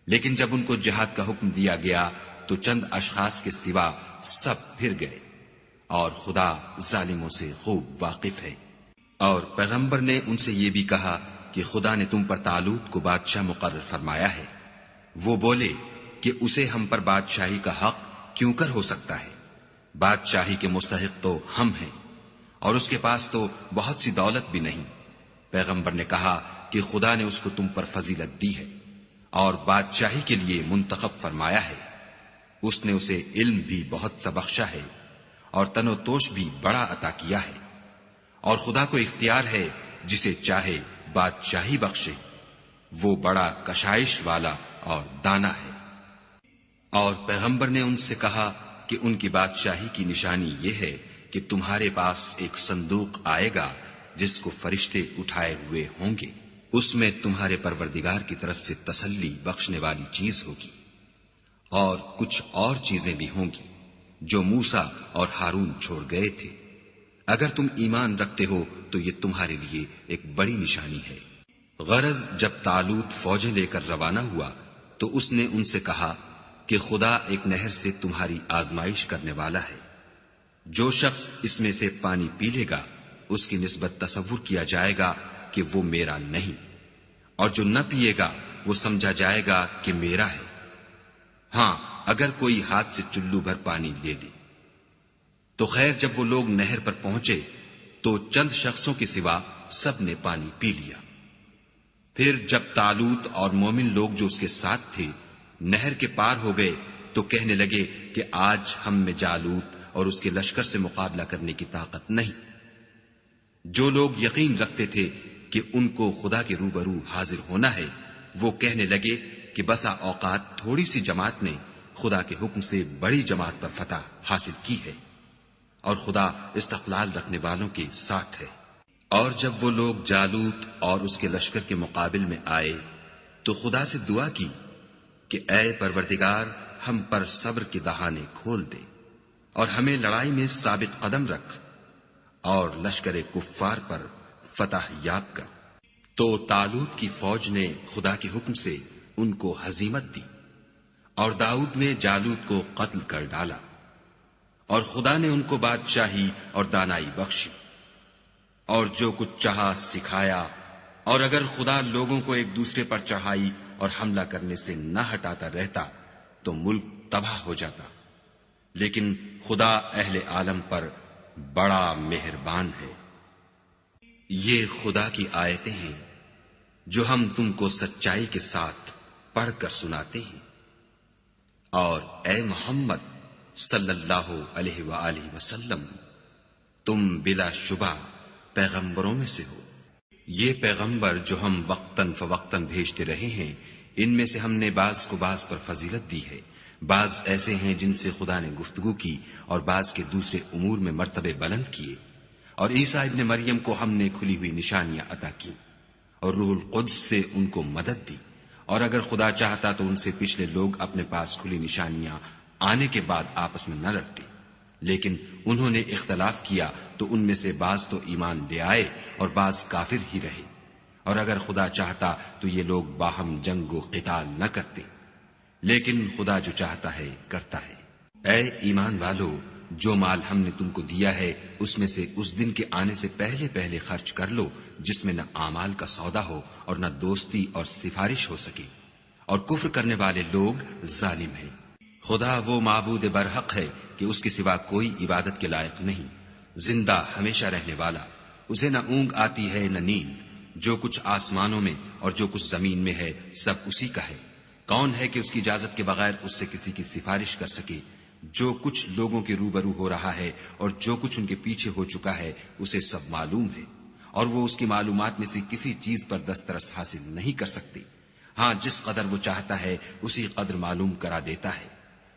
لیکن جب ان کو جہاد کا حکم دیا گیا تو چند اشخاص کے سوا سب پھر گئے، اور خدا ظالموں سے خوب واقف ہے۔ اور پیغمبر نے ان سے یہ بھی کہا کہ خدا نے تم پر طالوت کو بادشاہ مقرر فرمایا ہے۔ وہ بولے کہ اسے ہم پر بادشاہی کا حق کیوں کر ہو سکتا ہے؟ بادشاہی کے مستحق تو ہم ہیں، اور اس کے پاس تو بہت سی دولت بھی نہیں۔ پیغمبر نے کہا کہ خدا نے اس کو تم پر فضیلت دی ہے اور بادشاہی کے لیے منتخب فرمایا ہے۔ اس نے اسے علم بھی بہت سا بخشا ہے اور تن و توش بھی بڑا عطا کیا ہے، اور خدا کو اختیار ہے جسے چاہے بادشاہی بخشے۔ وہ بڑا کشائش والا اور دانا ہے۔ اور پیغمبر نے ان سے کہا کہ ان کی بادشاہی کی نشانی یہ ہے کہ تمہارے پاس ایک صندوق آئے گا جس کو فرشتے اٹھائے ہوئے ہوں گے، اس میں تمہارے پروردگار کی طرف سے تسلی بخشنے والی چیز ہوگی، اور کچھ اور چیزیں بھی ہوں گی جو موسیٰ اور ہارون چھوڑ گئے تھے۔ اگر تم ایمان رکھتے ہو تو یہ تمہارے لیے ایک بڑی نشانی ہے۔ غرض جب طالوت فوجیں لے کر روانہ ہوا تو اس نے ان سے کہا کہ خدا ایک نہر سے تمہاری آزمائش کرنے والا ہے۔ جو شخص اس میں سے پانی پی لے گا اس کی نسبت تصور کیا جائے گا کہ وہ میرا نہیں، اور جو نہ پیے گا وہ سمجھا جائے گا کہ میرا ہے۔ ہاں، اگر کوئی ہاتھ سے چلو بھر پانی لے لے تو خیر، جب وہ لوگ نہر پر پہنچے تو چند شخصوں کے سوا سب نے پانی پی لیا۔ پھر جب طالوت اور مومن لوگ جو اس کے ساتھ تھے نہر کے پار ہو گئے تو کہنے لگے کہ آج ہم میں جالوت اور اس کے لشکر سے مقابلہ کرنے کی طاقت نہیں۔ جو لوگ یقین رکھتے تھے کہ ان کو خدا کے روبرو حاضر ہونا ہے، وہ کہنے لگے کہ بسا اوقات تھوڑی سی جماعت نے خدا کے حکم سے بڑی جماعت پر فتح حاصل کی ہے، اور خدا استقلال رکھنے والوں کے ساتھ ہے۔ اور جب وہ لوگ جالوت اور اس کے لشکر کے مقابل میں آئے تو خدا سے دعا کی کہ اے پروردگار، ہم پر صبر کے دہانے کھول دے اور ہمیں لڑائی میں ثابت قدم رکھ اور لشکر کفار پر فتح یاب کر۔ تو طالوت کی فوج نے خدا کے حکم سے ان کو ہزیمت دی، اور داؤد نے جالوت کو قتل کر ڈالا، اور خدا نے ان کو بادشاہی اور دانائی بخشی، اور جو کچھ چاہا سکھایا۔ اور اگر خدا لوگوں کو ایک دوسرے پر چڑھائی اور حملہ کرنے سے نہ ہٹاتا رہتا تو ملک تباہ ہو جاتا، لیکن خدا اہل عالم پر بڑا مہربان ہے۔ یہ خدا کی آیتیں ہیں جو ہم تم کو سچائی کے ساتھ پڑھ کر سناتے ہیں۔ اور اے محمد صلی اللہ علیہ وآلہ وسلم، تم بلا شبہ پیغمبروں میں سے ہو۔ یہ پیغمبر جو ہم وقتاً فوقتاً بھیجتے رہے ہیں، ان میں سے ہم نے بعض کو بعض پر فضیلت دی ہے، بعض ایسے ہیں جن سے خدا نے گفتگو کی اور بعض کے دوسرے امور میں مرتبے بلند کیے، اور عیسیٰ ابن مریم کو ہم نے کھلی ہوئی نشانیاں عطا کی اور روح القدس سے ان کو مدد دی، اور اگر خدا چاہتا تو ان سے پچھلے لوگ اپنے پاس کھلی نشانیاں آنے کے بعد آپس میں نہ لڑتے، لیکن انہوں نے اختلاف کیا تو ان میں سے بعض تو ایمان لے آئے اور بعض کافر ہی رہے، اور اگر خدا چاہتا تو یہ لوگ باہم جنگ و قتال نہ کرتے، لیکن خدا جو چاہتا ہے کرتا ہے۔ اے ایمان والو، جو مال ہم نے تم کو دیا ہے اس میں سے اس دن کے آنے سے پہلے پہلے خرچ کر لو جس میں نہ اعمال کا سودا ہو اور نہ دوستی اور سفارش ہو سکے، اور کفر کرنے والے لوگ ظالم ہیں۔ خدا وہ معبود برحق ہے کہ اس کے سوا کوئی عبادت کے لائق نہیں، زندہ ہمیشہ رہنے والا، اسے نہ اونگ آتی ہے نہ نیند، جو کچھ آسمانوں میں اور جو کچھ زمین میں ہے سب اسی کا ہے۔ کون ہے کہ اس کی اجازت کے بغیر اس سے کسی کی سفارش کر سکے؟ جو کچھ لوگوں کے روبرو ہو رہا ہے اور جو کچھ ان کے پیچھے ہو چکا ہے اسے سب معلوم ہے، اور وہ اس کی معلومات میں سے کسی چیز پر دسترس حاصل نہیں کر سکتے۔ ہاں، جس قدر وہ چاہتا ہے اسی قدر معلوم کرا دیتا ہے۔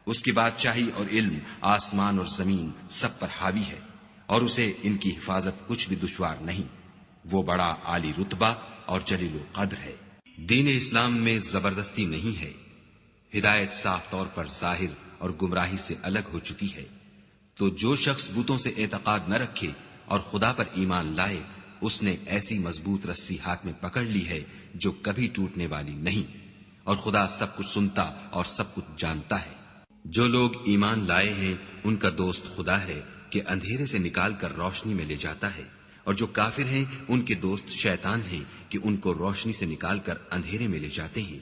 اس کی بادشاہی اور علم آسمان اور زمین سب پر حاوی ہے، اور اسے ان کی حفاظت کچھ بھی دشوار نہیں۔ وہ بڑا عالی رتبہ اور جلیل القدر ہے۔ دین اسلام میں زبردستی نہیں ہے، ہدایت صاف طور پر ظاہر اور گمراہی سے الگ ہو چکی ہے۔ تو جو شخص بتوں سے اعتقاد نہ رکھے اور خدا پر ایمان لائے، اس نے ایسی مضبوط رسی ہاتھ میں پکڑ لی ہے جو کبھی ٹوٹنے والی نہیں، اور خدا سب کچھ سنتا اور سب کچھ جانتا ہے۔ جو لوگ ایمان لائے ہیں ان کا دوست خدا ہے کہ اندھیرے سے نکال کر روشنی میں لے جاتا ہے، اور جو کافر ہیں ان کے دوست شیطان ہیں کہ ان کو روشنی سے نکال کر اندھیرے میں لے جاتے ہیں۔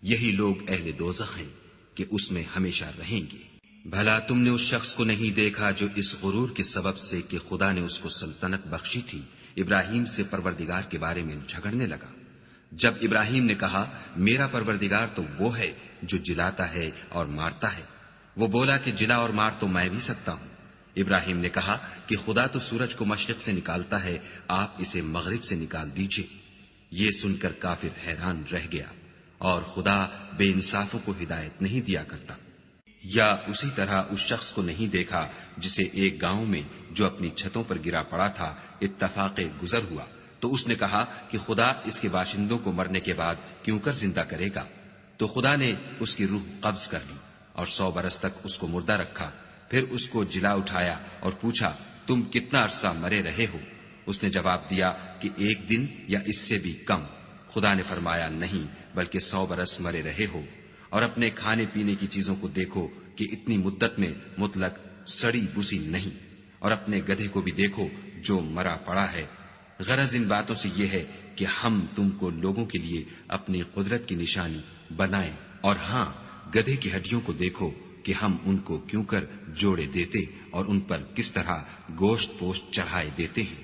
یہی لوگ اہل دوزخ ہیں کہ اس میں ہمیشہ رہیں گے۔ بھلا تم نے اس شخص کو نہیں دیکھا جو اس غرور کے سبب سے کہ خدا نے اس کو سلطنت بخشی تھی ابراہیم سے پروردگار کے بارے میں جھگڑنے لگا؟ جب ابراہیم نے کہا میرا پروردگار تو وہ ہے جو جلاتا ہے اور مارتا ہے، وہ بولا کہ جلا اور مار تو میں بھی سکتا ہوں۔ ابراہیم نے کہا کہ خدا تو سورج کو مشرق سے نکالتا ہے، آپ اسے مغرب سے نکال دیجئے۔ یہ سن کر کافر حیران رہ گیا، اور خدا بے انصافوں کو ہدایت نہیں دیا کرتا۔ یا اسی طرح اس شخص کو نہیں دیکھا جسے ایک گاؤں میں جو اپنی چھتوں پر گرا پڑا تھا اتفاق گزر ہوا، تو اس نے کہا کہ خدا اس کے باشندوں کو مرنے کے بعد کیوں کر زندہ کرے گا؟ تو خدا نے اس کی روح قبض کر لی اور 100 برس تک اس کو مردہ رکھا، پھر اس کو جلا اٹھایا اور پوچھا تم کتنا عرصہ مرے رہے ہو؟ اس نے جواب دیا کہ 1 دن یا اس سے بھی کم۔ خدا نے فرمایا نہیں، بلکہ 100 برس مرے رہے ہو، اور اپنے کھانے پینے کی چیزوں کو دیکھو کہ اتنی مدت میں مطلق سڑی بسی نہیں، اور اپنے گدھے کو بھی دیکھو جو مرا پڑا ہے۔ غرض ان باتوں سے یہ ہے کہ ہم تم کو لوگوں کے لیے اپنی قدرت کی نشانی بنائیں، اور ہاں، گدھے کی ہڈیوں کو دیکھو کہ ہم ان کو کیوں کر جوڑے دیتے اور ان پر کس طرح گوشت پوشت چڑھائے دیتے ہیں۔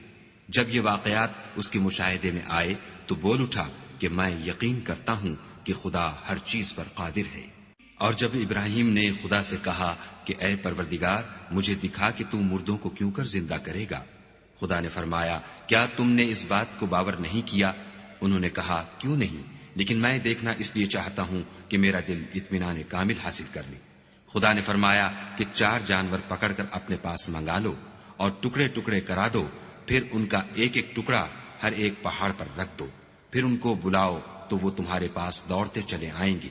جب یہ واقعات اس کے مشاہدے میں آئے تو بول اٹھا کہ میں یقین کرتا ہوں کہ خدا ہر چیز پر قادر ہے۔ اور جب ابراہیم نے خدا سے کہا کہ اے پروردگار مجھے دکھا کہ تم مردوں کو کیوں کر زندہ کرے گا، خدا نے فرمایا کیا تم نے اس بات کو باور نہیں کیا؟ انہوں نے کہا کیوں نہیں، لیکن میں دیکھنا اس لیے چاہتا ہوں کہ میرا دل اطمینان کامل حاصل کر لے۔ خدا نے فرمایا کہ 4 جانور پکڑ کر اپنے پاس منگا لو اور ٹکڑے ٹکڑے کرا دو، پھر ان کا ایک ایک ٹکڑا ہر ایک پہاڑ پر رکھ دو، پھر ان کو بلاؤ تو وہ تمہارے پاس دوڑتے چلے آئیں گے،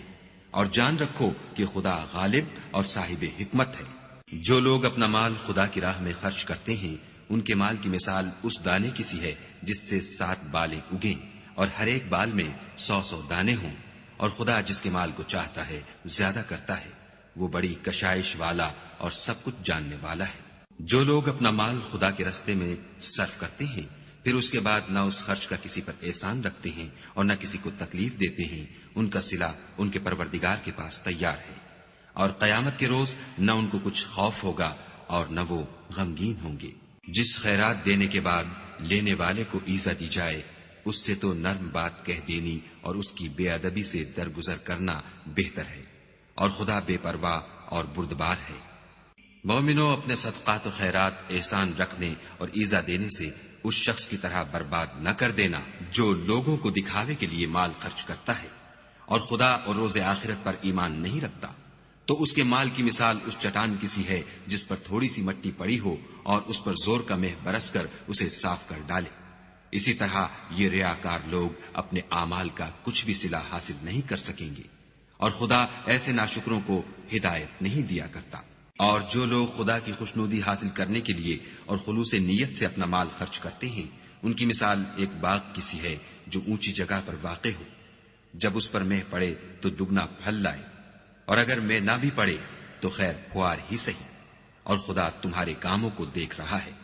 اور جان رکھو کہ خدا غالب اور صاحب حکمت ہے۔ جو لوگ اپنا مال خدا کی راہ میں خرچ کرتے ہیں ان کے مال کی مثال اس دانے کی سی ہے جس سے 7 بالیں اگیں اور ہر ایک بال میں 100 دانے ہوں، اور خدا جس کے مال کو چاہتا ہے زیادہ کرتا ہے، وہ بڑی کشائش والا اور سب کچھ جاننے والا ہے۔ جو لوگ اپنا مال خدا کے راستے میں صرف کرتے ہیں پھر اس کے بعد نہ اس خرچ کا کسی پر احسان رکھتے ہیں اور نہ کسی کو تکلیف دیتے ہیں، ان کا صلہ ان کے پروردگار کے پاس تیار ہے، اور قیامت کے روز نہ ان کو کچھ خوف ہوگا اور نہ وہ غمگین ہوں گے۔ جس خیرات دینے کے بعد لینے والے کو ایزا دی جائے اس سے تو نرم بات کہہ دینی اور اس کی بے ادبی سے درگزر کرنا بہتر ہے، اور خدا بے پرواہ اور بردبار ہے۔ مومنوں، اپنے صدقات و خیرات احسان رکھنے اور ایزا دینے سے اس شخص کی طرح برباد نہ کر دینا جو لوگوں کو دکھاوے کے لیے مال خرچ کرتا ہے اور خدا اور روز آخرت پر ایمان نہیں رکھتا۔ تو اس کے مال کی مثال اس چٹان کی سی ہے جس پر تھوڑی سی مٹی پڑی ہو اور اس پر زور کا مہ برس کر اسے صاف کر ڈالے۔ اسی طرح یہ ریاکار لوگ اپنے اعمال کا کچھ بھی صلہ حاصل نہیں کر سکیں گے، اور خدا ایسے ناشکروں کو ہدایت نہیں دیا کرتا۔ اور جو لوگ خدا کی خوشنودی حاصل کرنے کے لیے اور خلوص نیت سے اپنا مال خرچ کرتے ہیں، ان کی مثال ایک باغ کی سی ہے جو اونچی جگہ پر واقع ہو، جب اس پر مہ پڑے تو دگنا پھل لائے، اور اگر مہ نہ بھی پڑے تو خیر پھوار ہی صحیح، اور خدا تمہارے کاموں کو دیکھ رہا ہے۔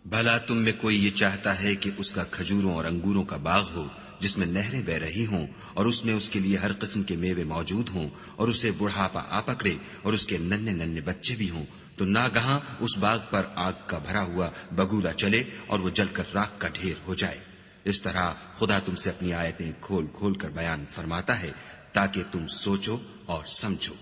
بھلا تم میں کوئی یہ چاہتا ہے کہ اس کا کھجوروں اور انگوروں کا باغ ہو جس میں نہریں بہ رہی ہوں اور اس میں اس کے لیے ہر قسم کے میوے موجود ہوں، اور اسے بڑھاپا آ پکڑے اور اس کے ننھے ننھے بچے بھی ہوں، تو ناگہاں اس باغ پر آگ کا بھرا ہوا بگولا چلے اور وہ جل کر راکھ کا ڈھیر ہو جائے۔ اس طرح خدا تم سے اپنی آیتیں کھول کھول کر بیان فرماتا ہے تاکہ تم سوچو اور سمجھو۔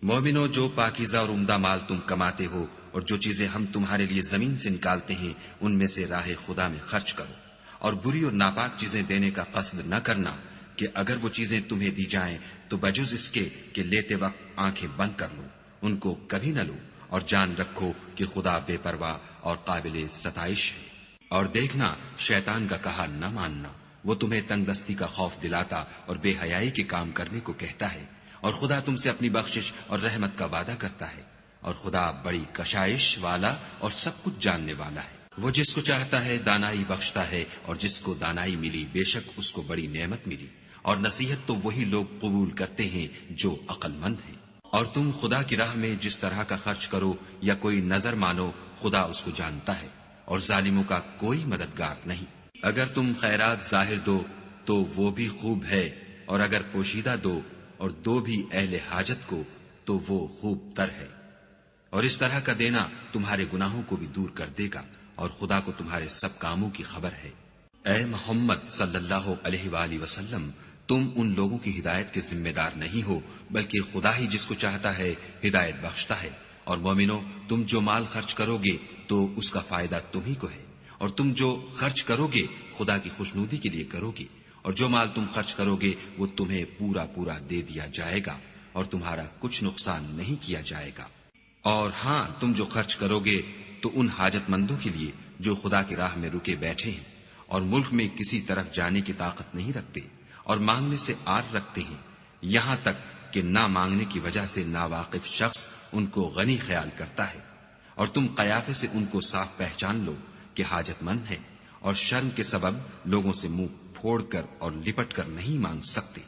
مومنو، جو پاکیزہ اور عمدہ مال تم کماتے ہو اور جو چیزیں ہم تمہارے لیے زمین سے نکالتے ہیں ان میں سے راہ خدا میں خرچ کرو، اور بری اور ناپاک چیزیں دینے کا قصد نہ کرنا کہ اگر وہ چیزیں تمہیں دی جائیں تو بجز اس کے کہ لیتے وقت آنکھیں بند کر لو، ان کو کبھی نہ لو، اور جان رکھو کہ خدا بے پرواہ اور قابل ستائش ہے۔ اور دیکھنا، شیطان کا کہا نہ ماننا، وہ تمہیں تنگ دستی کا خوف دلاتا اور بے حیائی کے کام کرنے کو کہتا ہے، اور خدا تم سے اپنی بخشش اور رحمت کا وعدہ کرتا ہے، اور خدا بڑی کشائش والا اور سب کچھ جاننے والا ہے۔ وہ جس کو چاہتا ہے دانائی بخشتا ہے، اور جس کو دانائی ملی بے شک اس کو بڑی نعمت ملی، اور نصیحت تو وہی لوگ قبول کرتے ہیں جو عقل مند ہیں۔ اور تم خدا کی راہ میں جس طرح کا خرچ کرو یا کوئی نظر مانو، خدا اس کو جانتا ہے، اور ظالموں کا کوئی مددگار نہیں۔ اگر تم خیرات ظاہر دو تو وہ بھی خوب ہے، اور اگر پوشیدہ دو اور دو بھی اہل حاجت کو تو وہ خوب تر ہے، اور اس طرح کا دینا تمہارے گناہوں کو بھی دور کر دے گا، اور خدا کو تمہارے سب کاموں کی خبر ہے۔ اے محمد صلی اللہ علیہ وآلہ وسلم، تم ان لوگوں کی ہدایت کے ذمہ دار نہیں ہو، بلکہ خدا ہی جس کو چاہتا ہے ہدایت بخشتا ہے۔ اور مومنو، تم جو مال خرچ کرو گے تو اس کا فائدہ تمہیں کو ہے، اور تم جو خرچ کرو گے خدا کی خوشنودی کے لیے کرو گے، اور جو مال تم خرچ کرو گے وہ تمہیں پورا پورا دے دیا جائے گا، اور تمہارا کچھ نقصان نہیں کیا جائے گا۔ اور ہاں، تم جو خرچ کرو گے تو ان حاجت مندوں کے لیے جو خدا کی راہ میں رکے بیٹھے ہیں اور ملک میں کسی طرف جانے کی طاقت نہیں رکھتے اور مانگنے سے آر رکھتے ہیں، یہاں تک کہ نہ مانگنے کی وجہ سے ناواقف شخص ان کو غنی خیال کرتا ہے، اور تم قیافے سے ان کو صاف پہچان لو کہ حاجت مند ہیں، اور شرم کے سبب لوگوں سے منہ پھوڑ کر اور لپٹ کر نہیں مانگ سکتے۔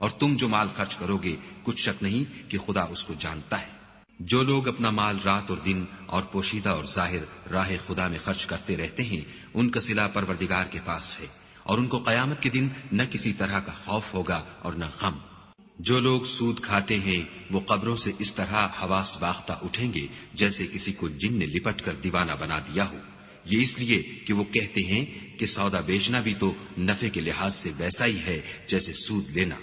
اور تم جو مال خرچ کرو گے کچھ شک نہیں کہ خدا اس کو جانتا ہے۔ جو لوگ اپنا مال رات اور دن اور پوشیدہ اور ظاہر راہ خدا میں خرچ کرتے رہتے ہیں، ان کا صلہ پروردگار کے پاس ہے، اور ان کو قیامت کے دن نہ کسی طرح کا خوف ہوگا اور نہ غم۔ جو لوگ سود کھاتے ہیں وہ قبروں سے اس طرح حواس باختہ اٹھیں گے جیسے کسی کو جن نے لپٹ کر دیوانہ بنا دیا ہو، یہ اس لیے کہ وہ کہتے ہیں کہ سودا بیچنا بھی تو نفع کے لحاظ سے ویسا ہی ہے جیسے سود لینا،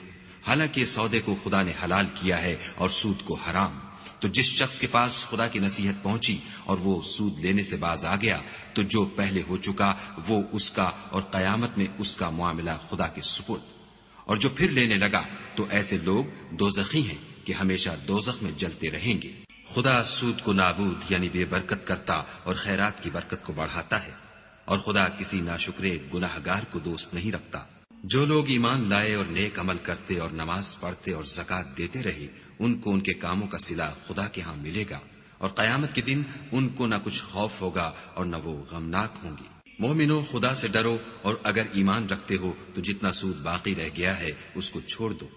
حالانکہ سودے کو خدا نے حلال کیا ہے اور سود کو حرام۔ تو جس شخص کے پاس خدا کی نصیحت پہنچی اور وہ سود لینے سے باز آ گیا تو جو پہلے ہو چکا وہ اس کا، اور قیامت میں اس کا معاملہ خدا کے سپرد۔ اور جو پھر لینے لگا تو ایسے لوگ دوزخی ہیں کہ ہمیشہ دوزخ میں جلتے رہیں گے۔ خدا سود کو نابود یعنی بے برکت کرتا اور خیرات کی برکت کو بڑھاتا ہے، اور خدا کسی ناشکرے گناہگار کو دوست نہیں رکھتا۔ جو لوگ ایمان لائے اور نیک عمل کرتے اور نماز پڑھتے اور زکوٰۃ دیتے رہے، ان کو ان کے کاموں کا صلہ خدا کے ہاں ملے گا، اور قیامت کے دن ان کو نہ کچھ خوف ہوگا اور نہ وہ غمناک ہوں گے۔ مومنو، خدا سے ڈرو، اور اگر ایمان رکھتے ہو تو جتنا سود باقی رہ گیا ہے اس کو چھوڑ دو۔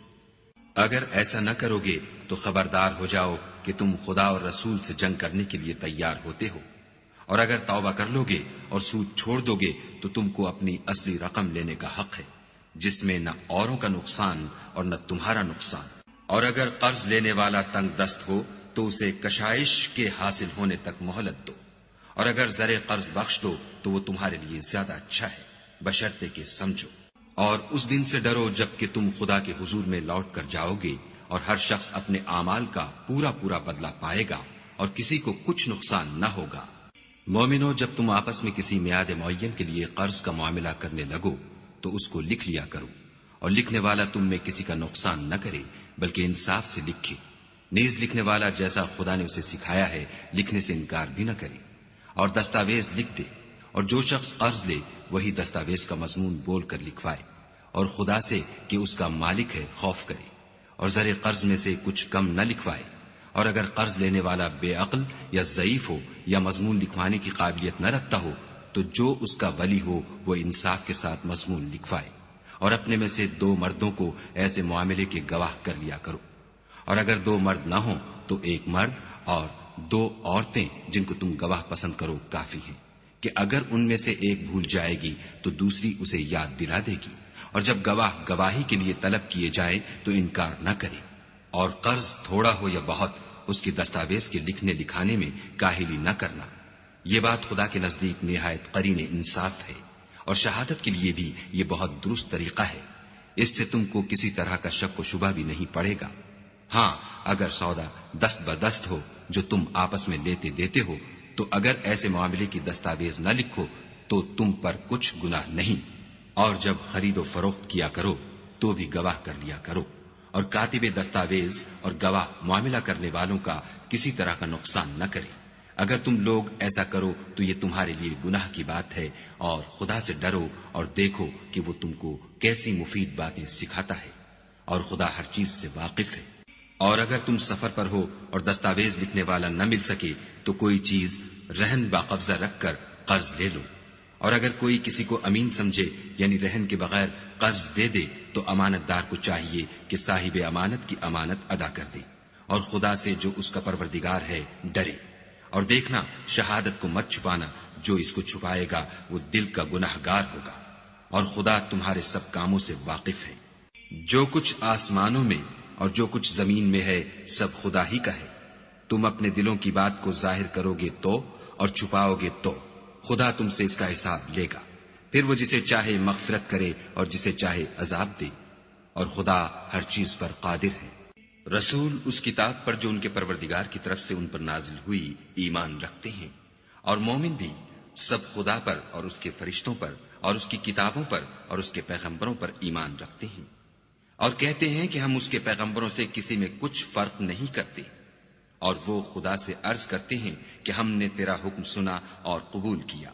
اگر ایسا نہ کرو گے تو خبردار ہو جاؤ کہ تم خدا اور رسول سے جنگ کرنے کے لیے تیار ہوتے ہو، اور اگر توبہ کر لو گے اور سود چھوڑ دو گے تو تم کو اپنی اصلی رقم لینے کا حق ہے، جس میں نہ اوروں کا نقصان اور نہ تمہارا نقصان۔ اور اگر قرض لینے والا تنگ دست ہو تو اسے کشائش کے حاصل ہونے تک مہلت دو، اور اگر زر قرض بخش دو تو وہ تمہارے لیے زیادہ اچھا ہے، بشرطے کہ سمجھو۔ اور اس دن سے ڈرو جب کہ تم خدا کے حضور میں لوٹ کر جاؤ گے، اور ہر شخص اپنے اعمال کا پورا پورا بدلہ پائے گا، اور کسی کو کچھ نقصان نہ ہوگا۔ مومنو، جب تم آپس میں کسی میعاد معین کے لیے قرض کا معاملہ کرنے لگو تو اس کو لکھ لیا کرو، اور لکھنے والا تم میں کسی کا نقصان نہ کرے بلکہ انصاف سے لکھے۔ نیز لکھنے والا جیسا خدا نے اسے سکھایا ہے لکھنے سے انکار بھی نہ کرے، اور دستاویز لکھ دے، اور جو شخص قرض لے وہی دستاویز کا مضمون بول کر لکھوائے، اور خدا سے کہ اس کا مالک ہے خوف کرے، اور زر قرض میں سے کچھ کم نہ لکھوائے، اور اگر قرض لینے والا بے عقل یا ضعیف ہو یا مضمون لکھوانے کی قابلیت نہ رکھتا ہو تو جو اس کا ولی ہو وہ انصاف کے ساتھ مضمون لکھوائے، اور اپنے میں سے 2 مردوں کو ایسے معاملے کے گواہ کر لیا کرو، اور اگر 2 مرد نہ ہوں تو 1 مرد اور 2 عورتیں جن کو تم گواہ پسند کرو کافی ہیں، کہ اگر ان میں سے ایک بھول جائے گی تو دوسری اسے یاد دلا دے گی، اور جب گواہ گواہی کے لیے طلب کیے جائیں تو انکار نہ کرے، اور قرض تھوڑا ہو یا بہت اس کی دستاویز کے لکھنے لکھانے میں کاہلی نہ کرنا، یہ بات خدا کے نزدیک نہایت قرین انصاف ہے، اور شہادت کے لیے بھی یہ بہت درست طریقہ ہے، اس سے تم کو کسی طرح کا شک و شبہ بھی نہیں پڑے گا۔ ہاں اگر سودا دست بدست ہو جو تم آپس میں لیتے دیتے ہو تو اگر ایسے معاملے کی دستاویز نہ لکھو تو تم پر کچھ گناہ نہیں، اور جب خرید و فروخت کیا کرو تو بھی گواہ کر لیا کرو، اور کاتب دستاویز اور گواہ معاملہ کرنے والوں کا کسی طرح کا نقصان نہ کرے۔ اگر تم لوگ ایسا کرو تو یہ تمہارے لیے گناہ کی بات ہے، اور خدا سے ڈرو اور دیکھو کہ وہ تم کو کیسی مفید باتیں سکھاتا ہے، اور خدا ہر چیز سے واقف ہے۔ اور اگر تم سفر پر ہو اور دستاویز لکھنے والا نہ مل سکے تو کوئی چیز رہن باقبضہ رکھ کر قرض لے لو، اور اگر کوئی کسی کو امین سمجھے یعنی رہن کے بغیر قرض دے دے تو امانت دار کو چاہیے کہ صاحب امانت کی امانت ادا کر دے، اور خدا سے جو اس کا پروردگار ہے ڈرے، اور دیکھنا شہادت کو مت چھپانا، جو اس کو چھپائے گا وہ دل کا گناہ گار ہوگا، اور خدا تمہارے سب کاموں سے واقف ہے۔ جو کچھ آسمانوں میں اور جو کچھ زمین میں ہے سب خدا ہی کا ہے، تم اپنے دلوں کی بات کو ظاہر کرو گے تو اور چھپاؤ گے تو خدا تم سے اس کا حساب لے گا، پھر وہ جسے چاہے مغفرت کرے اور جسے چاہے عذاب دے، اور خدا ہر چیز پر قادر ہے۔ رسول اس کتاب پر جو ان کے پروردگار کی طرف سے ان پر نازل ہوئی ایمان رکھتے ہیں، اور مومن بھی سب خدا پر اور اس کے فرشتوں پر اور اس کی کتابوں پر اور اس کے پیغمبروں پر ایمان رکھتے ہیں، اور کہتے ہیں کہ ہم اس کے پیغمبروں سے کسی میں کچھ فرق نہیں کرتے، اور وہ خدا سے عرض کرتے ہیں کہ ہم نے تیرا حکم سنا اور قبول کیا۔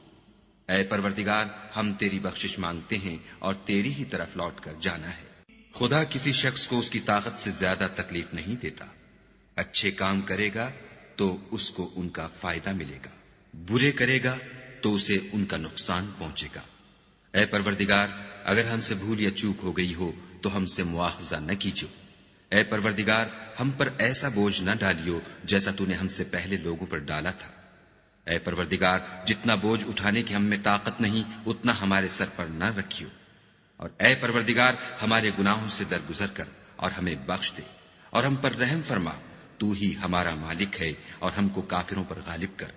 اے پروردگار، ہم تیری بخشش مانگتے ہیں اور تیری ہی طرف لوٹ کر جانا ہے۔ خدا کسی شخص کو اس کی طاقت سے زیادہ تکلیف نہیں دیتا، اچھے کام کرے گا تو اس کو ان کا فائدہ ملے گا، برے کرے گا تو اسے ان کا نقصان پہنچے گا۔ اے پروردگار، اگر ہم سے بھول یا چوک ہو گئی ہو تو ہم سے مواخذہ نہ کیجو۔ اے پروردگار، ہم پر ایسا بوجھ نہ ڈالیو جیسا تو نے ہم سے پہلے لوگوں پر ڈالا تھا۔ اے پروردگار، جتنا بوجھ اٹھانے کی ہم میں طاقت نہیں اتنا ہمارے سر پر نہ رکھیو، اور اے پروردگار ہمارے گناہوں سے درگزر کر اور ہمیں بخش دے، اور ہم پر رحم فرما، تو ہی ہمارا مالک ہے اور ہم کو کافروں پر غالب کر۔